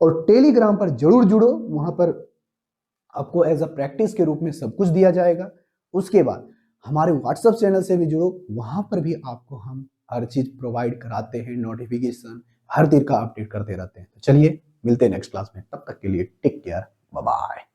और टेलीग्राम पर जरूर जुड़ो। वहां पर आपको एज अ प्रैक्टिस के रूप में सब कुछ दिया जाएगा। उसके बाद हमारे व्हाट्सएप चैनल से भी जुड़ो, वहां पर भी आपको हम हर चीज प्रोवाइड कराते हैं, नोटिफिकेशन हर दिन का अपडेट करते रहते हैं। तो चलिए मिलते हैं नेक्स्ट क्लास में, तब तक के लिए टेक केयर, बाय बाय।